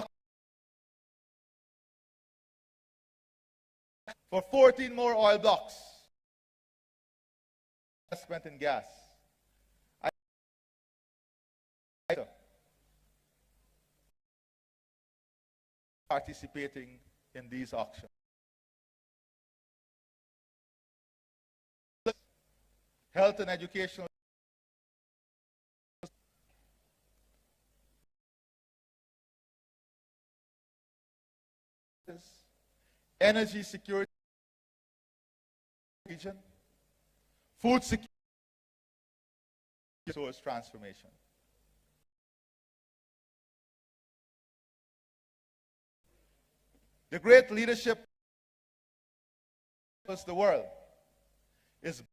for 14 more oil blocks. Investment in gas. Participating in these auctions. Health and educational energy security region, food security, resource transformation. The great leadership of the world is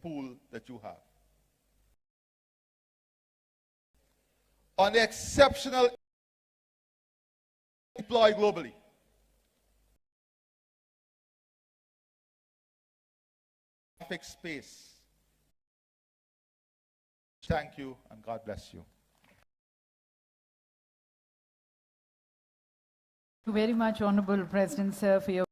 pool that you have. On the exceptional deploy globally. Space. Thank you and God bless you. Thank you very much, Honorable President, sir, for your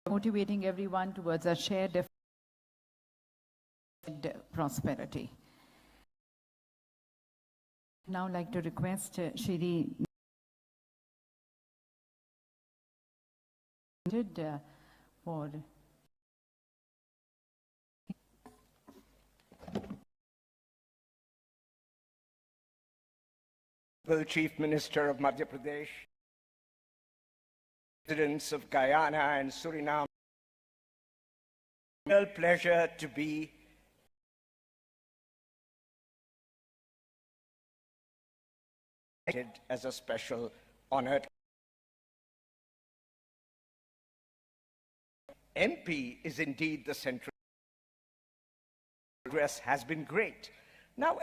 motivating everyone towards a shared prosperity. Now I'd like to request Shri for the Chief Minister of Madhya Pradesh, presidents of Guyana and Suriname, real pleasure to be as a special honored MP is indeed the central. Progress has been great. Now,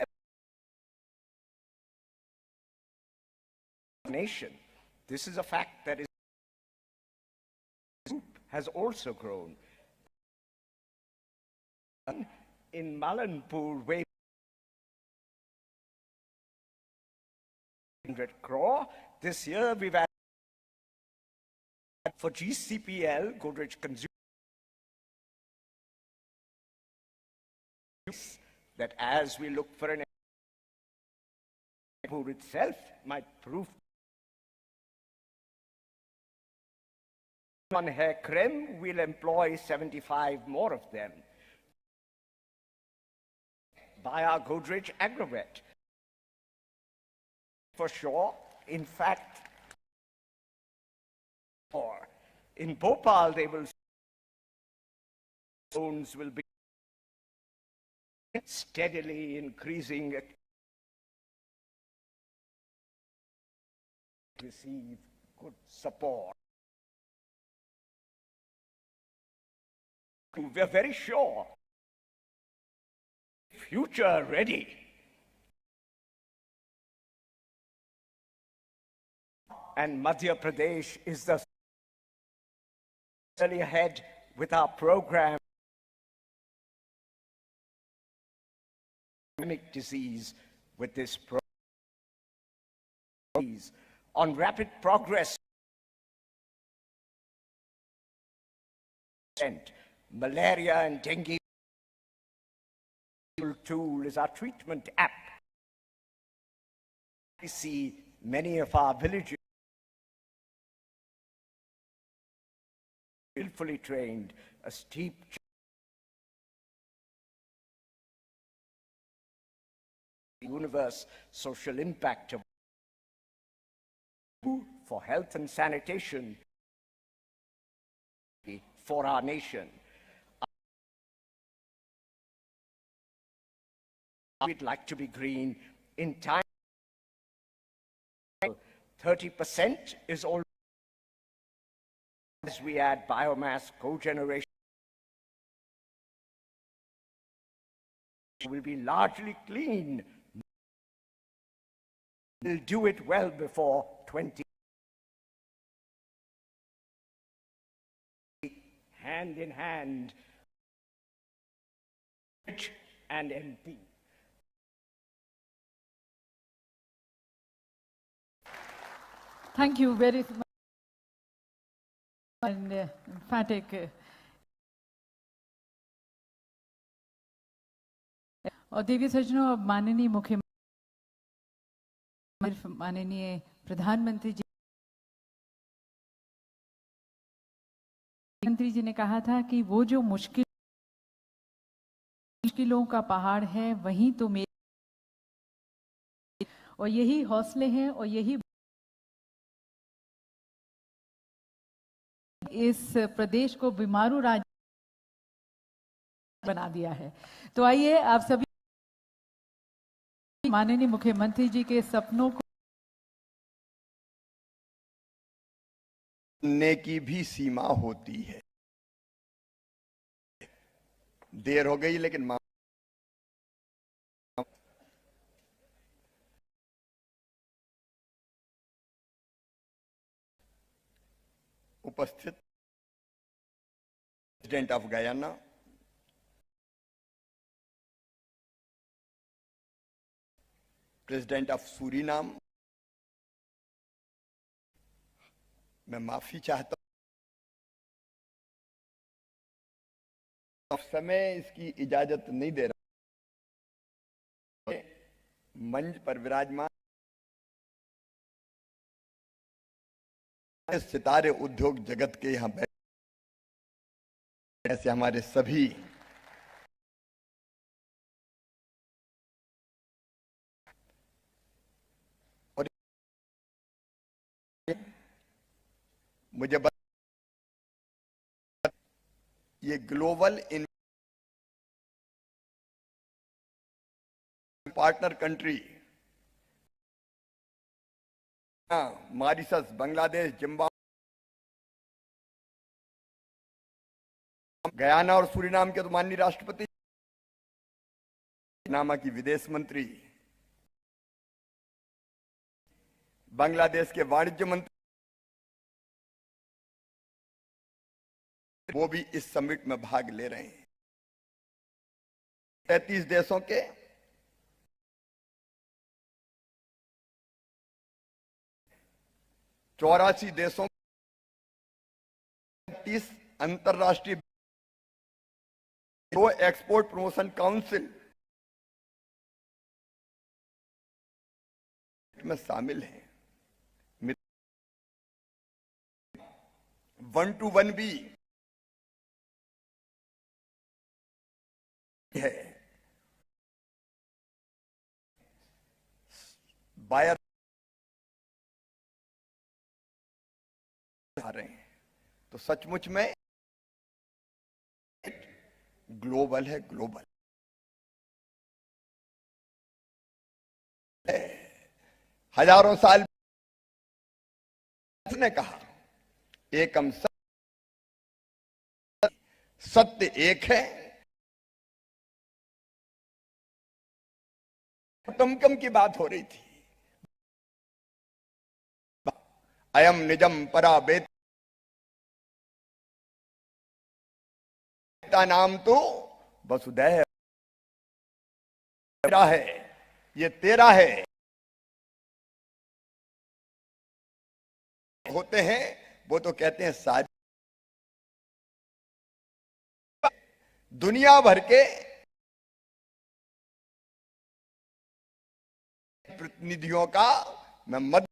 nation, this is a fact that has also grown. In Malanpur, way 100 crore. This year we've had for GCPL, Godrej Consumer, that as we look for an Malanpur itself might prove on hair creme, we'll employ 75 more of them by our Godrej Agrovet. For sure, in fact, or in Bhopal, they will loans will be steadily increasing, receive good support. We are very sure, future ready. And Madhya Pradesh is the early ahead with our program endemic disease with this on rapid progress. Malaria and dengue tool is our treatment app. We see many of our villages skillfully trained, a steep universe social impact of for health and sanitation for our nation. We'd like to be green in time. 30% is all as we add biomass cogeneration. Will be largely clean. We'll do it well before 20. Hand in hand, and MP. Thank you very much. And emphatic. और देवी सज्जनों, अब माननीय मुख्यमंत्री माननीय प्रधानमंत्री जी ने कहा था कि वो जो मुश्किलों का पहाड़ है वहीं तो मेरे और यही हौसले हैं और यही इस प्रदेश को बीमारू राज्य बना दिया है। तो आइए आप सभी माननीय मुख्यमंत्री जी के सपनों को सुनने की भी सीमा होती है। देर हो गई लेकिन उपस्थित president of Guyana, president of Suriname, मैं माफी चाहता हूं, समय इसकी इजाजत नहीं दे रहा। मंच पर विराजमान सितारे उद्योग जगत के यहां बैठे ऐसे हमारे सभी मुझे ये global in partner country Mauritius, Bangladesh, Zimbabwe, Guyana और सूरीनाम के तो माननीय राष्ट्रपति, नामा की विदेश मंत्री, बांग्लादेश के वाणिज्य मंत्री, वो भी इस समिट में भाग ले रहे हैं। 33 देशों के 84 देशों 30 अंतरराष्ट्रीय 2 एक्सपोर्ट प्रमोशन काउंसिल में शामिल हैं। 1-to-1 भी है। बायर आ रहे हैं, तो सचमुच में ग्लोबल है, ग्लोबल हजारों साल ने कहा एकम सत्य एक है, टमकम की बात हो रही थी। अयम निजम परा बेता नाम तो वसुदैव तेरा है, ये तेरा है। होते हैं वो तो कहते हैं सारी दुनिया भर के प्रतिनिधियों का मैं मध्य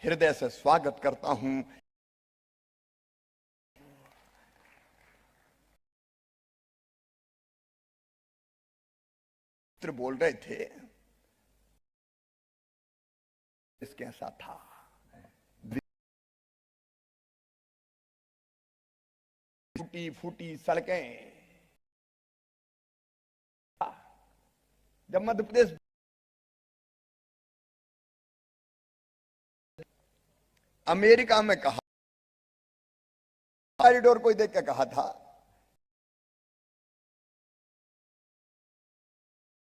हृदय से स्वागत करता हूं। मित्र बोल रहे थे, इसके ऐसा था, फूटी फूटी सड़कें। जब मध्य प्रदेश अमेरिका में कहा, कॉरिडोर को देख के कहा था,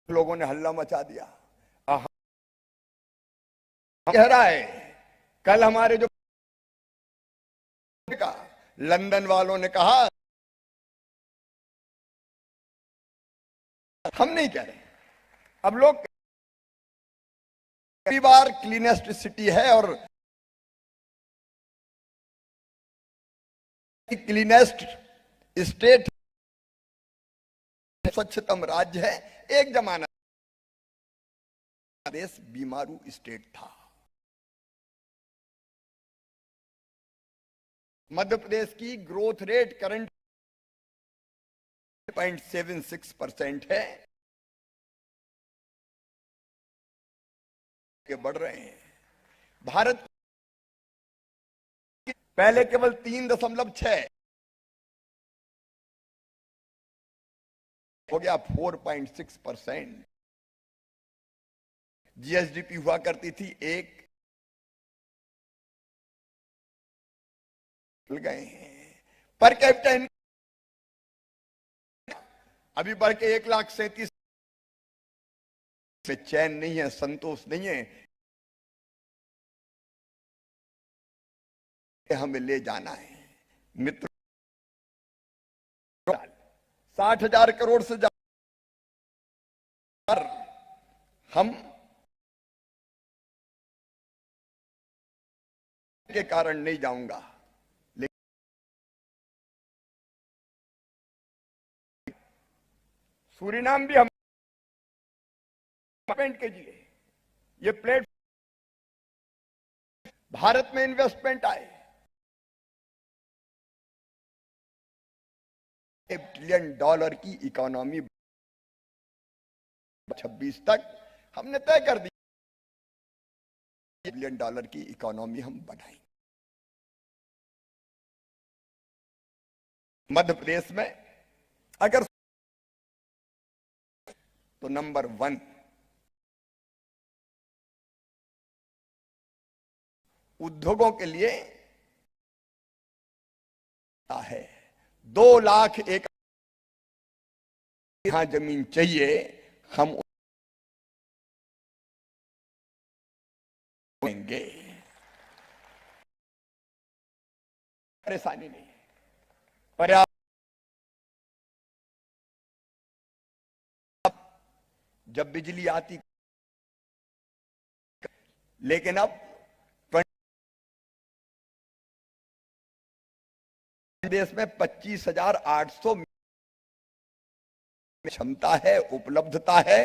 लोगों ने हल्ला मचा दिया। कह रहा है, कल हमारे जो लंदन वालों ने कहा, हम नहीं कह रहे। अब लोग कई बार क्लीनेस्ट सिटी है और क्लीनेस्ट स्टेट, स्वच्छतम राज्य है। एक जमाना देश बीमारू स्टेट था। मध्य प्रदेश की ग्रोथ रेट करंट 0.76% है, के बढ़ रहे हैं। भारत पहले केवल 3.6 हो गया 4.6%। जीएसडीपी हुआ करती थी 1, गए हैं। पर कैपिटल अभी बढ़ के 1,37,000 से चैन नहीं है, संतोष नहीं है। हमें ले जाना है मित्र। 60,000 करोड़ से ज्यादा हम के कारण नहीं जाऊंगा, लेकिन सूरीनाम भी हम कीजिए। ये प्लेट भारत में इन्वेस्टमेंट आए, $1 ट्रिलियन की इकोनॉमी 26 तक हमने तय कर दी। $1 बिलियन की इकोनॉमी हम बढ़ाएंगे। मध्य प्रदेश में अगर तो नंबर 1 उद्योगों के लिए है 2 लाख एकड़ यहां जमीन चाहिए, हम देंगे, परेशानी नहीं है। पर्याप्त जब बिजली आती, लेकिन अब देश में 25,800 क्षमता है, उपलब्धता है।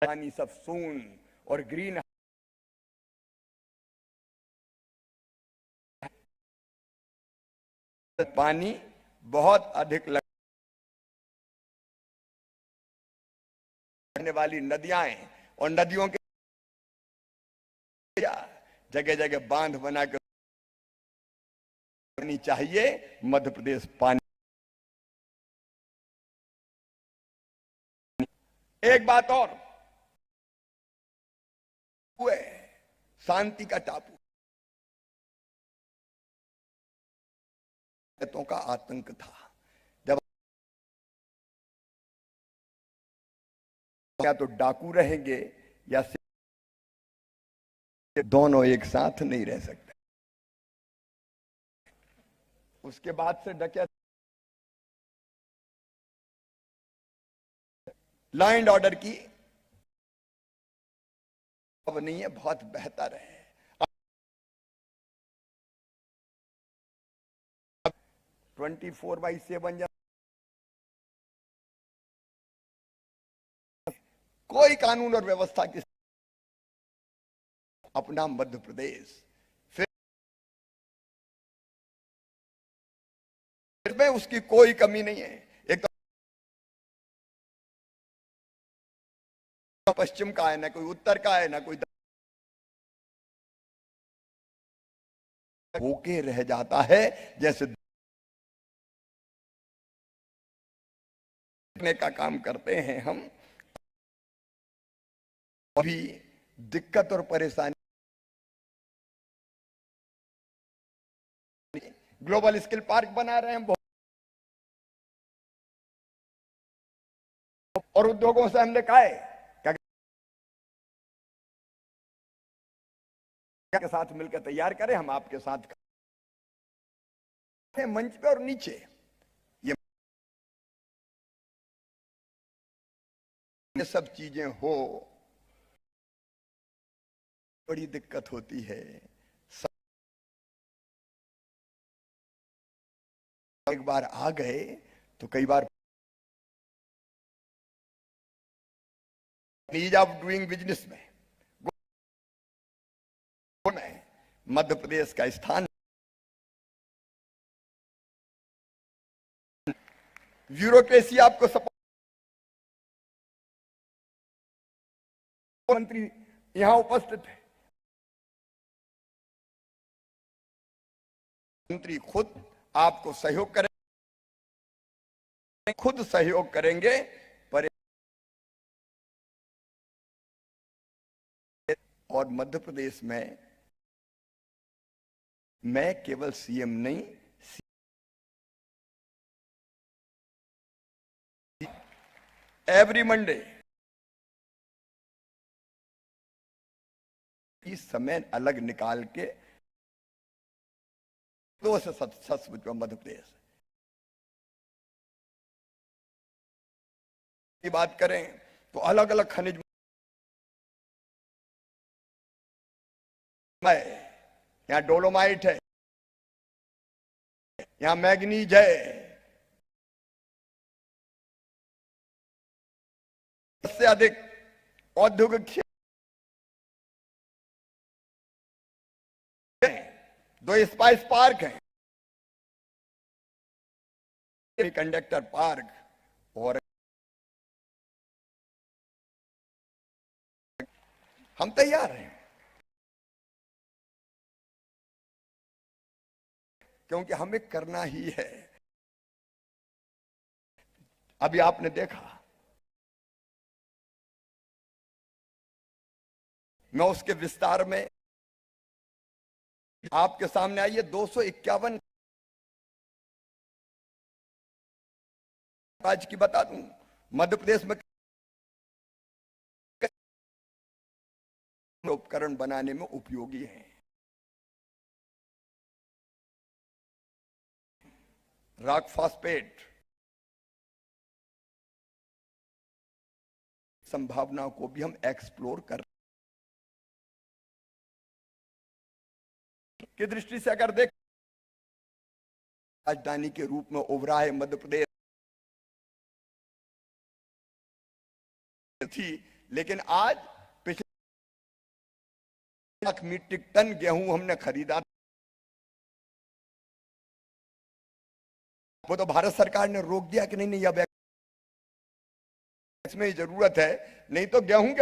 पानी सब सून और ग्रीन पानी बहुत अधिक लगने वाली नदियां हैं और नदियों के जगह जगह बांध बना कर चाहिए। मध्य प्रदेश पानी। एक बात और, हुए शांति का टापू, का आतंक था। जब या तो डाकू रहेंगे या दोनों एक साथ नहीं रह सकते। उसके बाद से डकैत, लॉ एंड ऑर्डर की अब नहीं है, बहुत बेहतर है। 24/7 कोई कानून और व्यवस्था की अपना मध्य प्रदेश, फिर में उसकी कोई कमी नहीं है। एक तो पश्चिम का है, ना कोई उत्तर का है, ना कोई होके रह जाता है। जैसे का काम करते हैं हम, अभी दिक्कत और परेशानी। ग्लोबल स्किल पार्क बना रहे हैं और उद्योगों से हमने कहा है के साथ मिलकर तैयार करें, हम आपके साथ मंच पे और नीचे। ये सब चीजें हो, बड़ी दिक्कत होती है। एक बार आ गए तो कई बार ईज ऑफ डूइंग बिजनेस में मध्य प्रदेश का स्थान। ब्यूरोक्रेसी आपको सपोर्ट, मंत्री यहां उपस्थित है, मंत्री खुद आपको सहयोग करेंगे, खुद सहयोग करेंगे। पर और मध्य प्रदेश में मैं केवल सीएम नहीं, एवरी मंडे इस समय अलग निकाल के तो सचमुच में मध्य प्रदेश की बात करें तो अलग अलग खनिज है। यहां डोलोमाइट है, यहां मैग्नीज है, सबसे अधिक औद्योगिक क्षेत्र, 2 स्पाइस पार्क हैं, कंडक्टर पार्क, और हम तैयार हैं। क्योंकि हमें करना ही है। अभी आपने देखा, मैं उसके विस्तार में आपके सामने आइए 251 आज की बता दूं, मध्य प्रदेश में उपकरण बनाने में उपयोगी हैं। रॉक फॉस्फेट संभावनाओं को भी हम एक्सप्लोर कर की दृष्टि से अगर देख, राजधानी के रूप में उभरा है मध्य प्रदेश थी, लेकिन आज पिछले 1 लाख मीट्रिक टन गेहूं हमने खरीदा, वो तो भारत सरकार ने रोक दिया कि नहीं अब इसमें जरूरत है, नहीं तो गेहूं के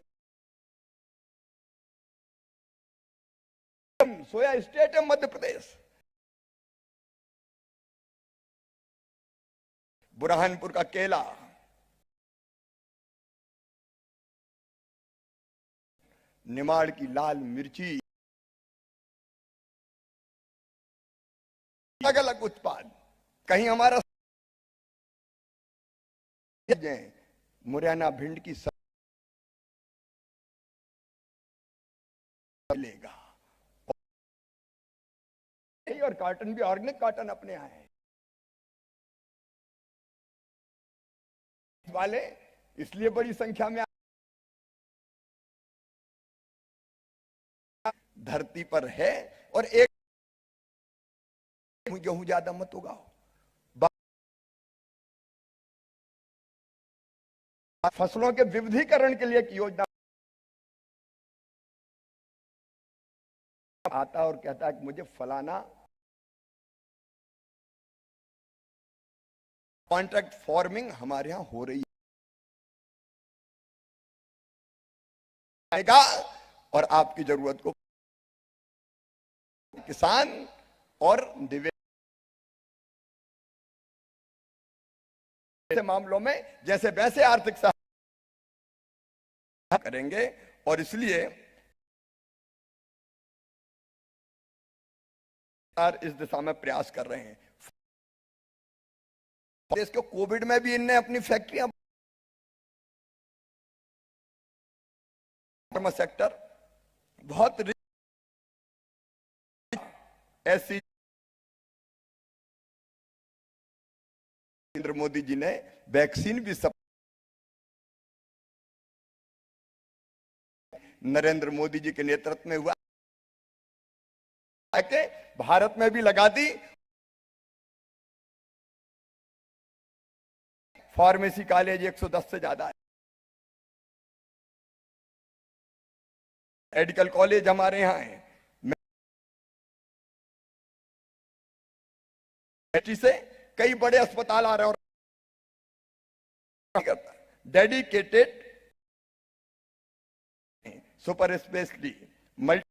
सोया स्टेट है मध्य प्रदेश। बुरहानपुर का केला, निमाड़ की लाल मिर्ची, अलग अलग उत्पाद, कहीं हमारा मुरैना भिंड की लेगा, और कॉटन भी ऑर्गेनिक कॉटन अपने आए हैं वाले, इसलिए बड़ी संख्या में धरती पर है। और एक गेहूं ज्यादा मत उगाओ, फसलों के विविधीकरण के लिए एक योजना आता और कहता है कि मुझे फलाना कॉन्ट्रैक्ट फार्मिंग हमारे यहां हो रही है, और आपकी जरूरत को किसान और ऐसे मामलों में जैसे वैसे आर्थिक सहायता करेंगे। और इसलिए इस दिशा में प्रयास कर रहे हैं। देश को कोविड में भी इनने अपनी फैक्ट्रियां, सेक्टर बहुत ऐसी, नरेंद्र मोदी जी ने वैक्सीन भी सब, नरेंद्र मोदी जी के नेतृत्व में हुआ के भारत में भी लगा दी। फार्मेसी कॉलेज 110 से ज्यादा है, मेडिकल कॉलेज हमारे यहां है, से कई बड़े अस्पताल आ रहे हैं और डेडिकेटेड सुपर स्पेशलिटी मल्टी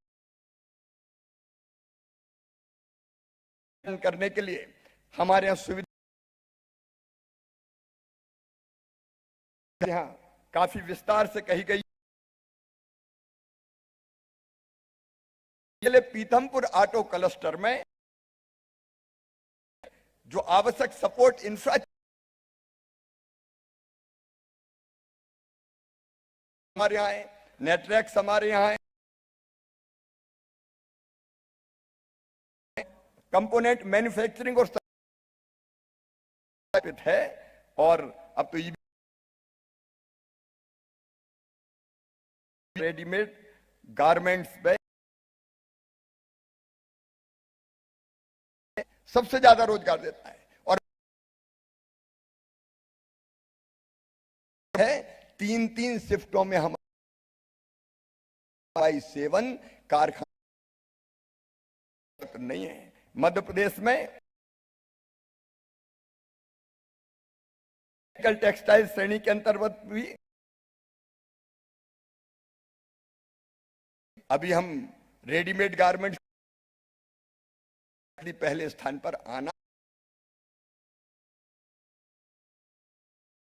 करने के लिए हमारे यहाँ सुविधा यहाँ काफी विस्तार से कही गई। पीथमपुर ऑटो क्लस्टर में जो आवश्यक सपोर्ट इंफ्रास्ट्रक्चर हमारे यहाँ है, नेटवर्क्स हमारे यहाँ है, कंपोनेंट मैन्युफैक्चरिंग और स्थापित है। और अब तो ये रेडीमेड गारमेंट्स में सबसे ज्यादा रोजगार देता है और है 3-3 शिफ्टों में हमारा 7 कारखाना नहीं है। मध्य प्रदेश में टेक्सटाइल श्रेणी के अंतर्गत भी अभी हम रेडीमेड गारमेंट पहले स्थान पर आना,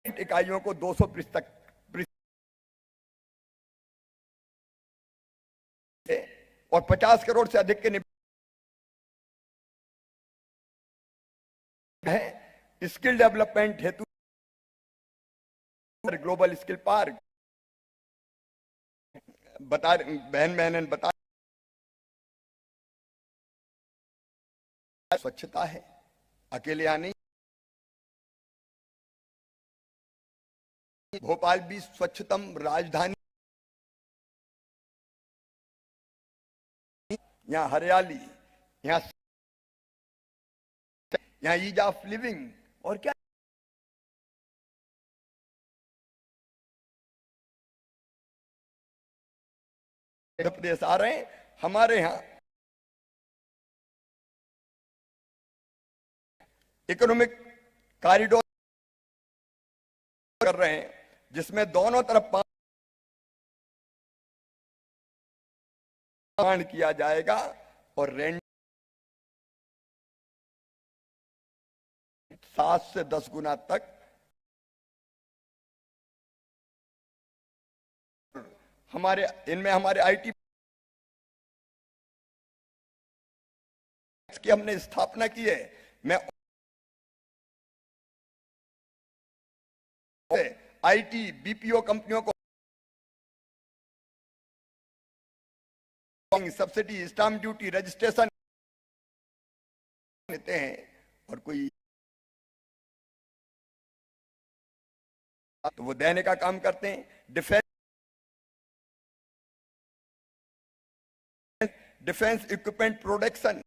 इकाइयों को 200% और 50 करोड़ से अधिक के है स्किल डेवलपमेंट हेतु ग्लोबल स्किल पार्क बहन बता स्वच्छता है, अकेले यहाँ नहीं। भोपाल भी स्वच्छतम राजधानी, यहाँ हरियाली, यहाँ ईज ऑफ लिविंग, और क्या मध्य प्रदेश आ रहे हैं हमारे यहाँ इकोनॉमिक कॉरिडोर कर रहे हैं, जिसमें दोनों तरफ निर्माण किया जाएगा और रेंट 7 से 10 गुना तक हमारे इनमें हमारे आईटी की हमने स्थापना की है। मैं आईटी बीपीओ कंपनियों को सब्सिडी, स्टाम्प ड्यूटी, रजिस्ट्रेशन देते हैं, और कोई तो वो देने का काम करते हैं। Defence equipment production,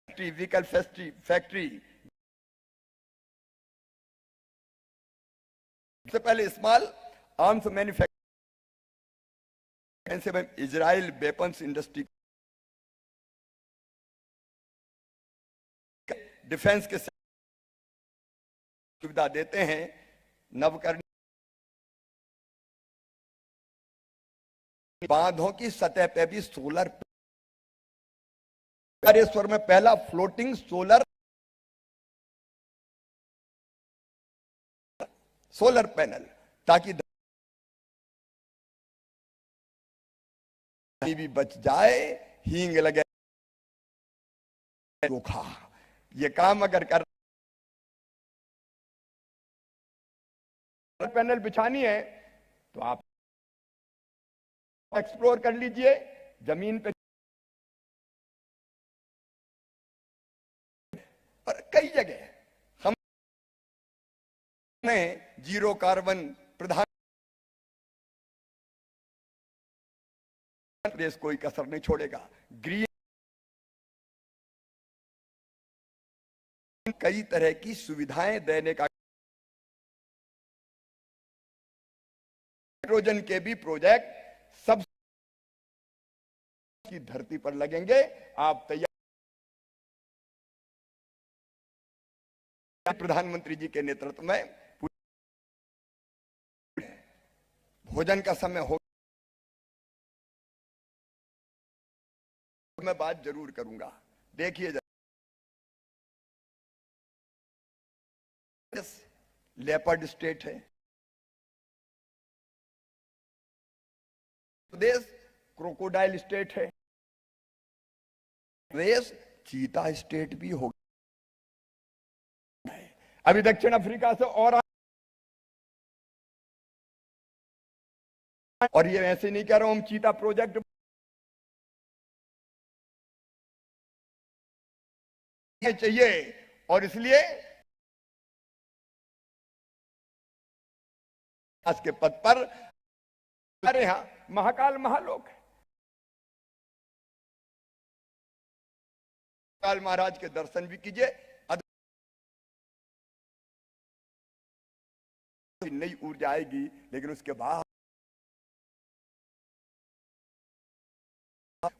vehicle factory, सबसे पहले small arms manufacturing, Israel weapons industry defence के सुविधा देते हैं। नवकरणीय बांधों की सतह पे भी सोलर, हरेश्वर में पहला फ्लोटिंग सोलर पैनल, ताकि भी बच जाए, हींग लगे, चोखा, ये काम अगर कर पैनल बिछानी है तो आप एक्सप्लोर कर लीजिए जमीन पे, और कई जगह हमने जीरो कार्बन प्रधान देश कोई कसर नहीं छोड़ेगा। ग्रीन कई तरह की सुविधाएं देने का, हाइड्रोजन के भी प्रोजेक्ट सब की धरती पर लगेंगे। आप तैयार, प्रधानमंत्री जी के नेतृत्व में भोजन का समय हो, मैं बात जरूर करूंगा। देखिए लेपर्ड स्टेट है प्रदेश, क्रोकोडाइल स्टेट है प्रदेश, चीता स्टेट भी हो गया। अभी दक्षिण अफ्रीका से और ये ऐसे नहीं कह रहा हूं हम चीता प्रोजेक्ट चाहिए, और इसलिए आज के पद पर हमारे यहां महाकाल महालोक है। काल महाराज के दर्शन भी कीजिए, नई ऊर्जा आएगी। लेकिन उसके बाद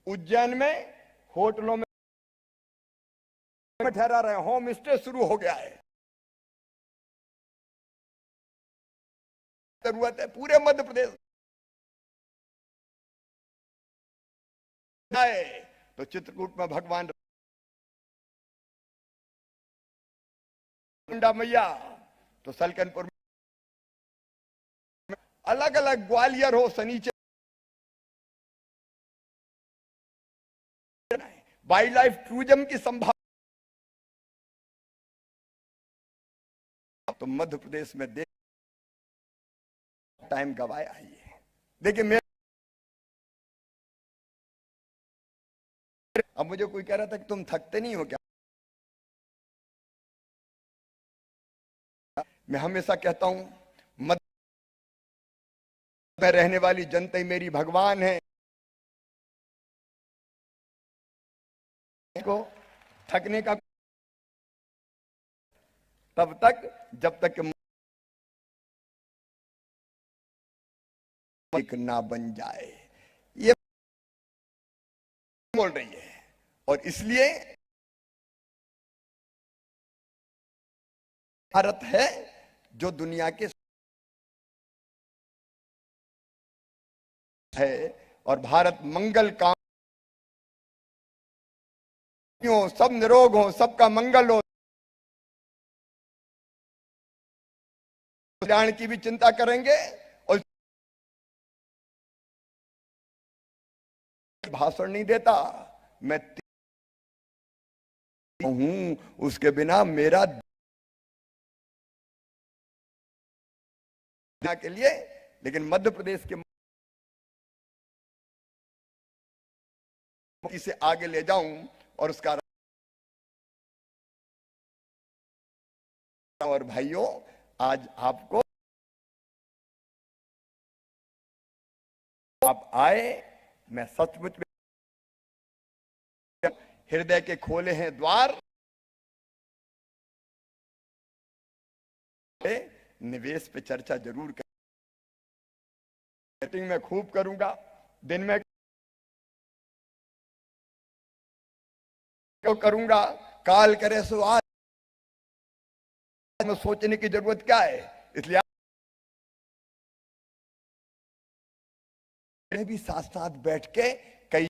उज्जैन में होटलों में ठहरा रहे, होम स्टे शुरू हो गया है। जरूरत है पूरे मध्य प्रदेश आए तो चित्रकूट में भगवान मुंडा मैया, तो सलकनपुर में अलग अलग, ग्वालियर हो, सनीचे वाइल्ड लाइफ टूरिज्म की संभावना, तो मध्य प्रदेश में देख टाइम गवाया है ये। देखिए मैं, अब मुझे कोई कह रहा था कि तुम थकते नहीं हो क्या? मैं हमेशा कहता हूं मध्य में रहने वाली जनता ही मेरी भगवान है। को थकने का तब तक जब तक एक ना बन जाए, ये बोल रही है। और इसलिए भारत है जो दुनिया के है, और भारत मंगल काम हो, सब निरोग हो, सबका मंगल हो, कल्याण की भी चिंता करेंगे। और भाषण नहीं देता मैं हूं, उसके बिना मेरा के लिए, लेकिन मध्य प्रदेश के से आगे ले जाऊं और उसका, और भाइयों आज आपको, आप आए, मैं सचमुच में हृदय के खोले हैं द्वार, निवेश पे चर्चा जरूर कर, मीटिंग में खूब करूंगा, दिन में करूंगा, काल करे सो आज में सोचने की जरूरत क्या है। इसलिए भी साथ साथ बैठ के कई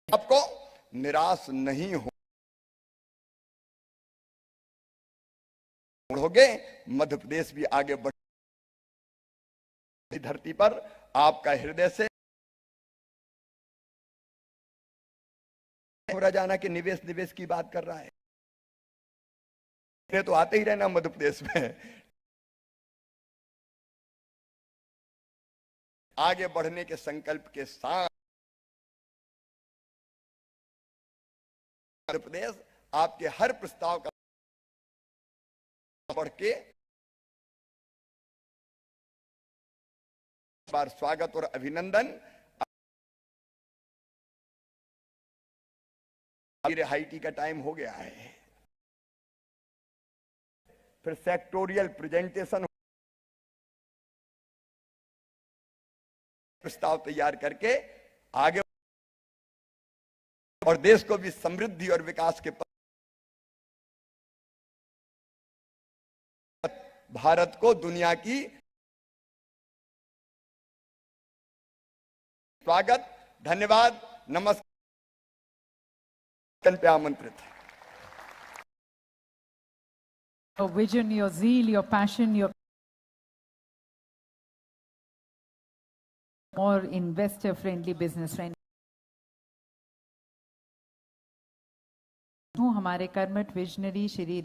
आपको निराश नहीं होगे। मध्य प्रदेश भी आगे बढ़, धरती पर आपका हृदय से जाना कि निवेश निवेश की बात कर रहा है, तो आते ही रहना मध्य प्रदेश में। आगे बढ़ने के संकल्प के साथ मध्य प्रदेश आपके हर प्रस्ताव का बढ़ के बार स्वागत और अभिनंदन। हाई टी का टाइम हो गया है, फिर सेक्टोरियल प्रेजेंटेशन, प्रस्ताव तैयार करके आगे, और देश को भी समृद्धि और विकास के भारत को दुनिया की स्वागत, धन्यवाद, नमस्कार पे आमंत्रित। Your vision, your zeal, your passion, your more investor-friendly, business-friendly. हूँ हमारे कर्मठ विजनरी श्री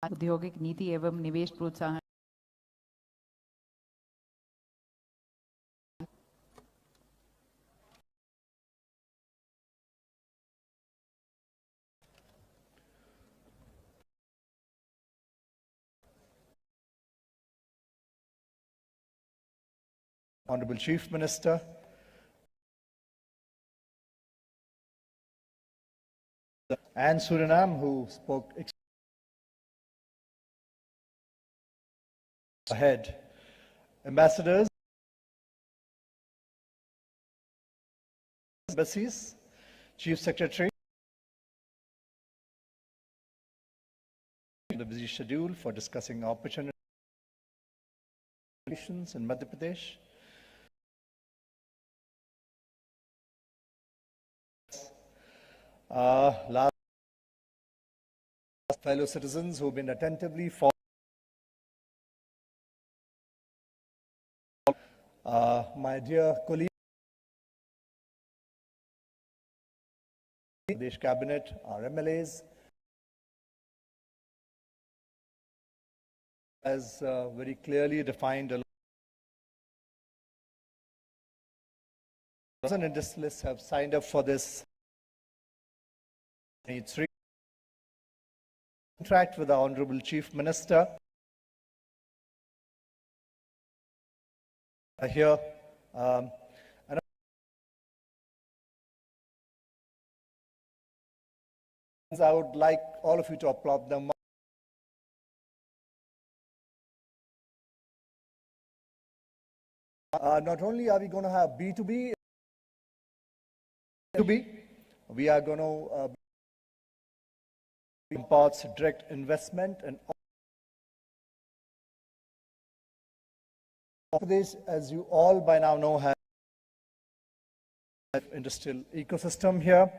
औद्योगिक नीति एवं निवेश प्रोत्साहन Honorable Chief Minister, and Suriname, who spoke ahead, ambassadors, embassies, Chief Secretary, the busy schedule for discussing opportunities in Madhya Pradesh. last fellow citizens who've been attentively following my dear colleagues, Pradesh Cabinet, our MLAs, has very clearly defined a dozen industrialists have signed up for this. It's contract with the Honorable Chief Minister. Here, and I would like all of you to applaud them. Not only are we going to have B2B, we are going to imports, direct investment, and Pradesh, as you all by now know, has an industrial ecosystem here.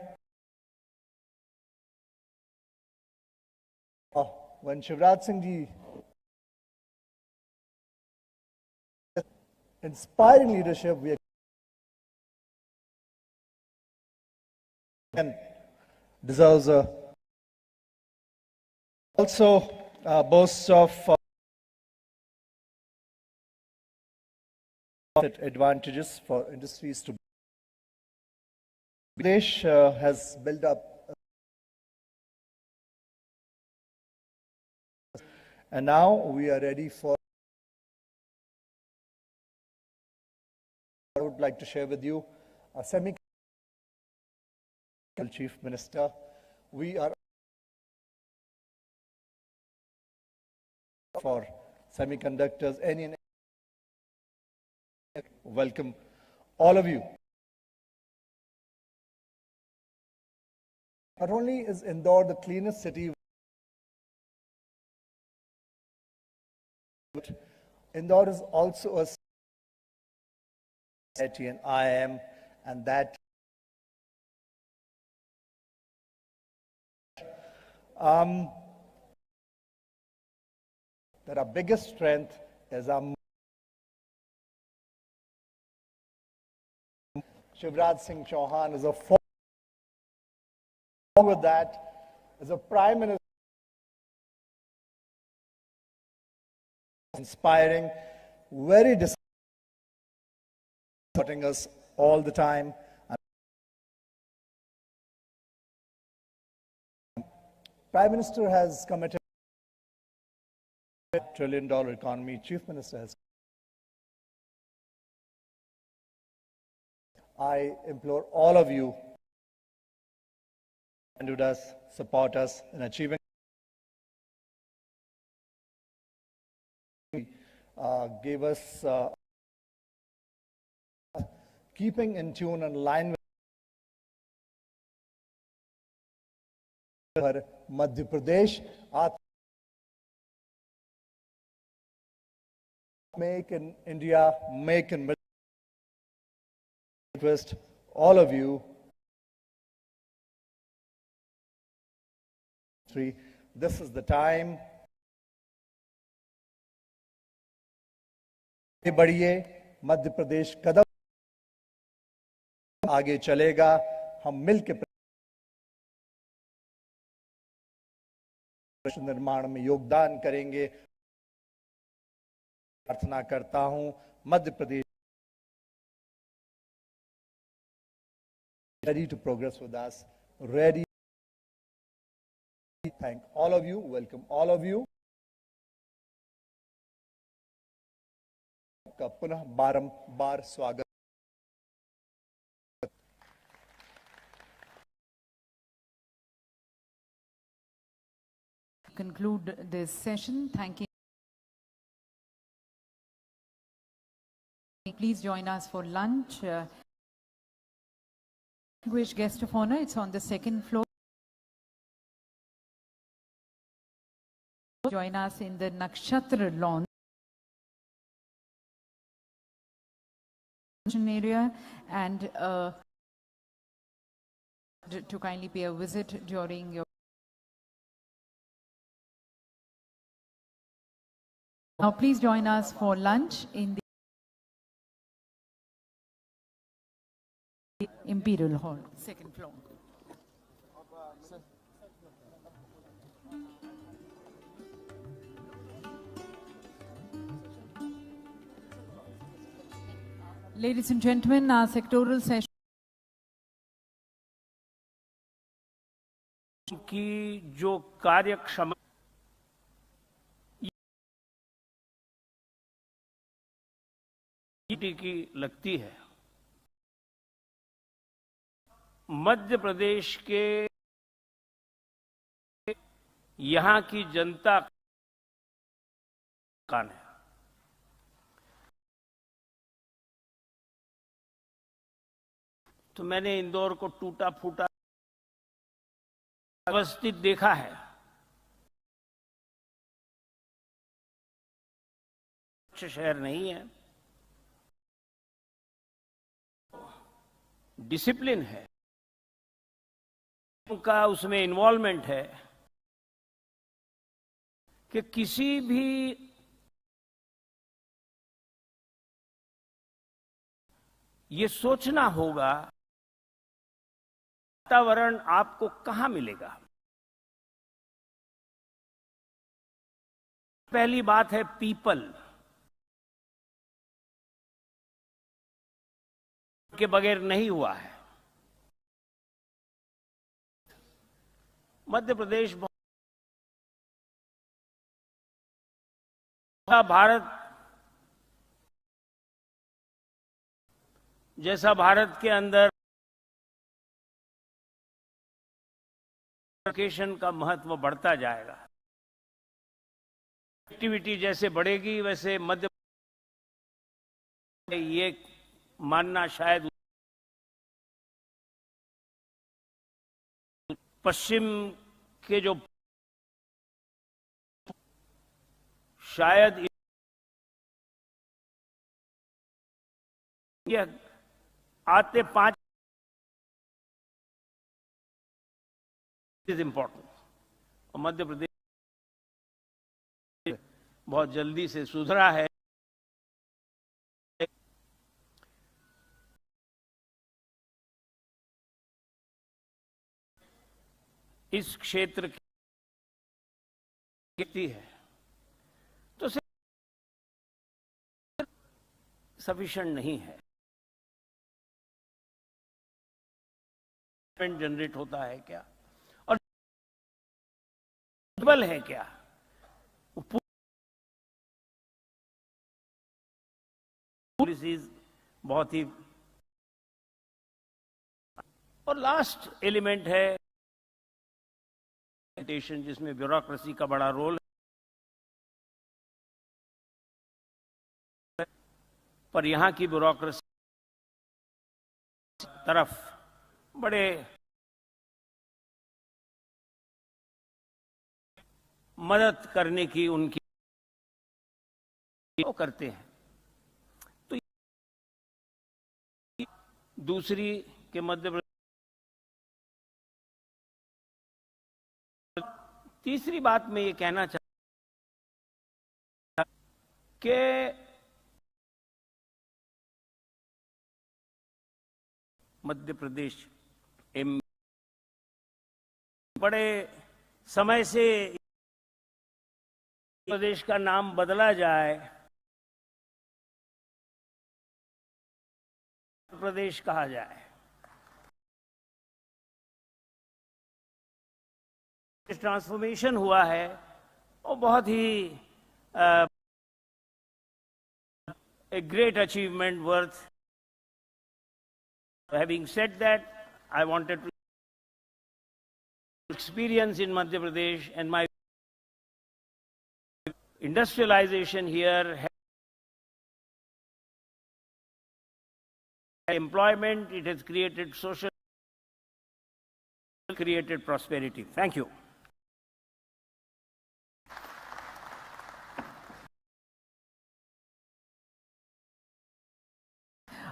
When Shivraj Singh ji inspiring leadership, we deserves a also boasts of advantages for industries to. Pradesh has built up, and now we are ready for. I would like to share with you a semiconductor Chief Minister. We are for semiconductors, any welcome all of you. Not only is Indore the cleanest city, but Indore is also a city and IIM, and that that our biggest strength is our Shivraj Singh Chauhan is a with that as a Prime Minister, inspiring, very supporting us all the time. Prime Minister has committed $1 trillion economy. Chief Minister has. I implore all of you to do us, support us in achieving. Gave us keeping in tune and line with Madhya Pradesh. Make in India, make in Midwest, all of you. This is the time. बढ़िए मध्य प्रदेश कदम आगे चलेगा, हम मिलकर निर्माण में योगदान करेंगे। प्रार्थना करता हूं Madhya Pradesh ready to progress with us, ready. Thank all of you, welcome all of you. का पुनः बारंबार स्वागत। Conclude this session. Thanking. Please join us for lunch. Distinguished guest of honor, it's on the second floor. Join us in the Nakshatra lawn area and to kindly pay a visit during your. Now please join us for lunch in the Imperial Hall, second floor. Ladies and gentlemen, our sectoral session की जो कार्यक्षमता की लगती है, मध्य प्रदेश के यहां की जनता का है। तो मैंने इंदौर को टूटा फूटा व्यवस्थित देखा है। शहर नहीं है, डिसिप्लिन है, उनका उसमें इन्वॉल्वमेंट है कि किसी भी ये सोचना होगा वातावरण आपको कहां मिलेगा। पहली बात है पीपल के बगैर नहीं हुआ है। मध्य प्रदेश भारत जैसा भारत के अंदर एजुकेशन का महत्व बढ़ता जाएगा। एक्टिविटी जैसे बढ़ेगी वैसे मध्य ये मानना शायद पश्चिम के जो शायद ये आते 5 इज इंपॉर्टेंट और मध्य प्रदेश बहुत जल्दी से सुधरा है। इस क्षेत्र की है तो सफिशिएंट नहीं है। जनरेट होता है क्या और बल है क्या, पॉलिसीज बहुत ही। और लास्ट एलिमेंट है जिसमें ब्यूरोक्रेसी का बड़ा रोल है, पर यहां की ब्यूरोक्रेसी तरफ बड़े मदद करने की उनकी वो करते हैं। तो दूसरी के मध्य प्रदेश, तीसरी बात मैं ये कहना चाहता कि मध्य प्रदेश बड़े समय से प्रदेश का नाम बदला जाए, प्रदेश कहा जाए। ट्रांसफॉर्मेशन हुआ है वो बहुत ही a great achievement worth. Having said that, I wanted to experience in Madhya Pradesh and my industrialization here, employment, it has created social, created prosperity. Thank you.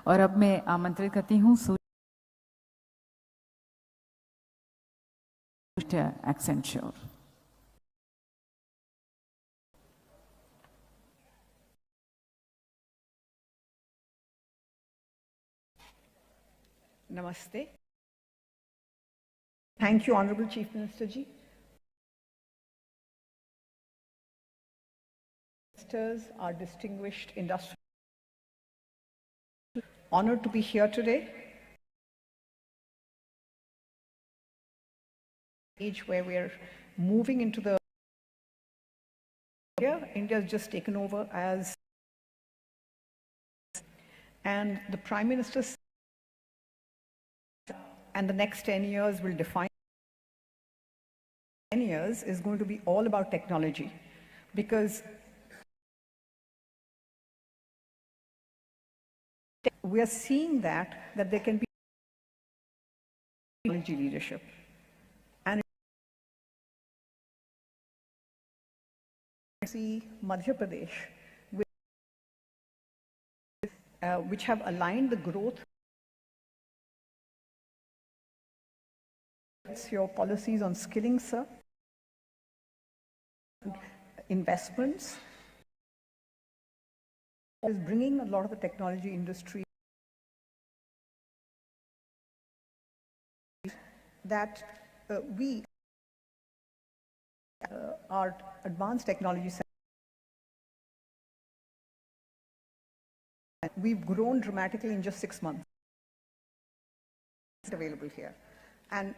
और अब मैं आमंत्रित करती हूँ Accenture. Namaste. Thank you, Honorable Chief Minister Ji. Ministers, our distinguished industrial, honored to be here today. Age where we're moving into the India has just taken over as, and the Prime Minister and the next 10 years will define 10 years is going to be all about technology, because we are seeing that there can be technology leadership. And see Madhya Pradesh, which have aligned the growth. Your policies on skilling, sir, investments, is bringing a lot of the technology industry that we our advanced technology center. We've grown dramatically in just 6 months. It's available here, and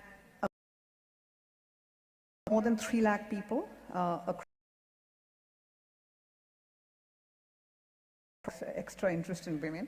more than 3 lakh people across extra interest in women.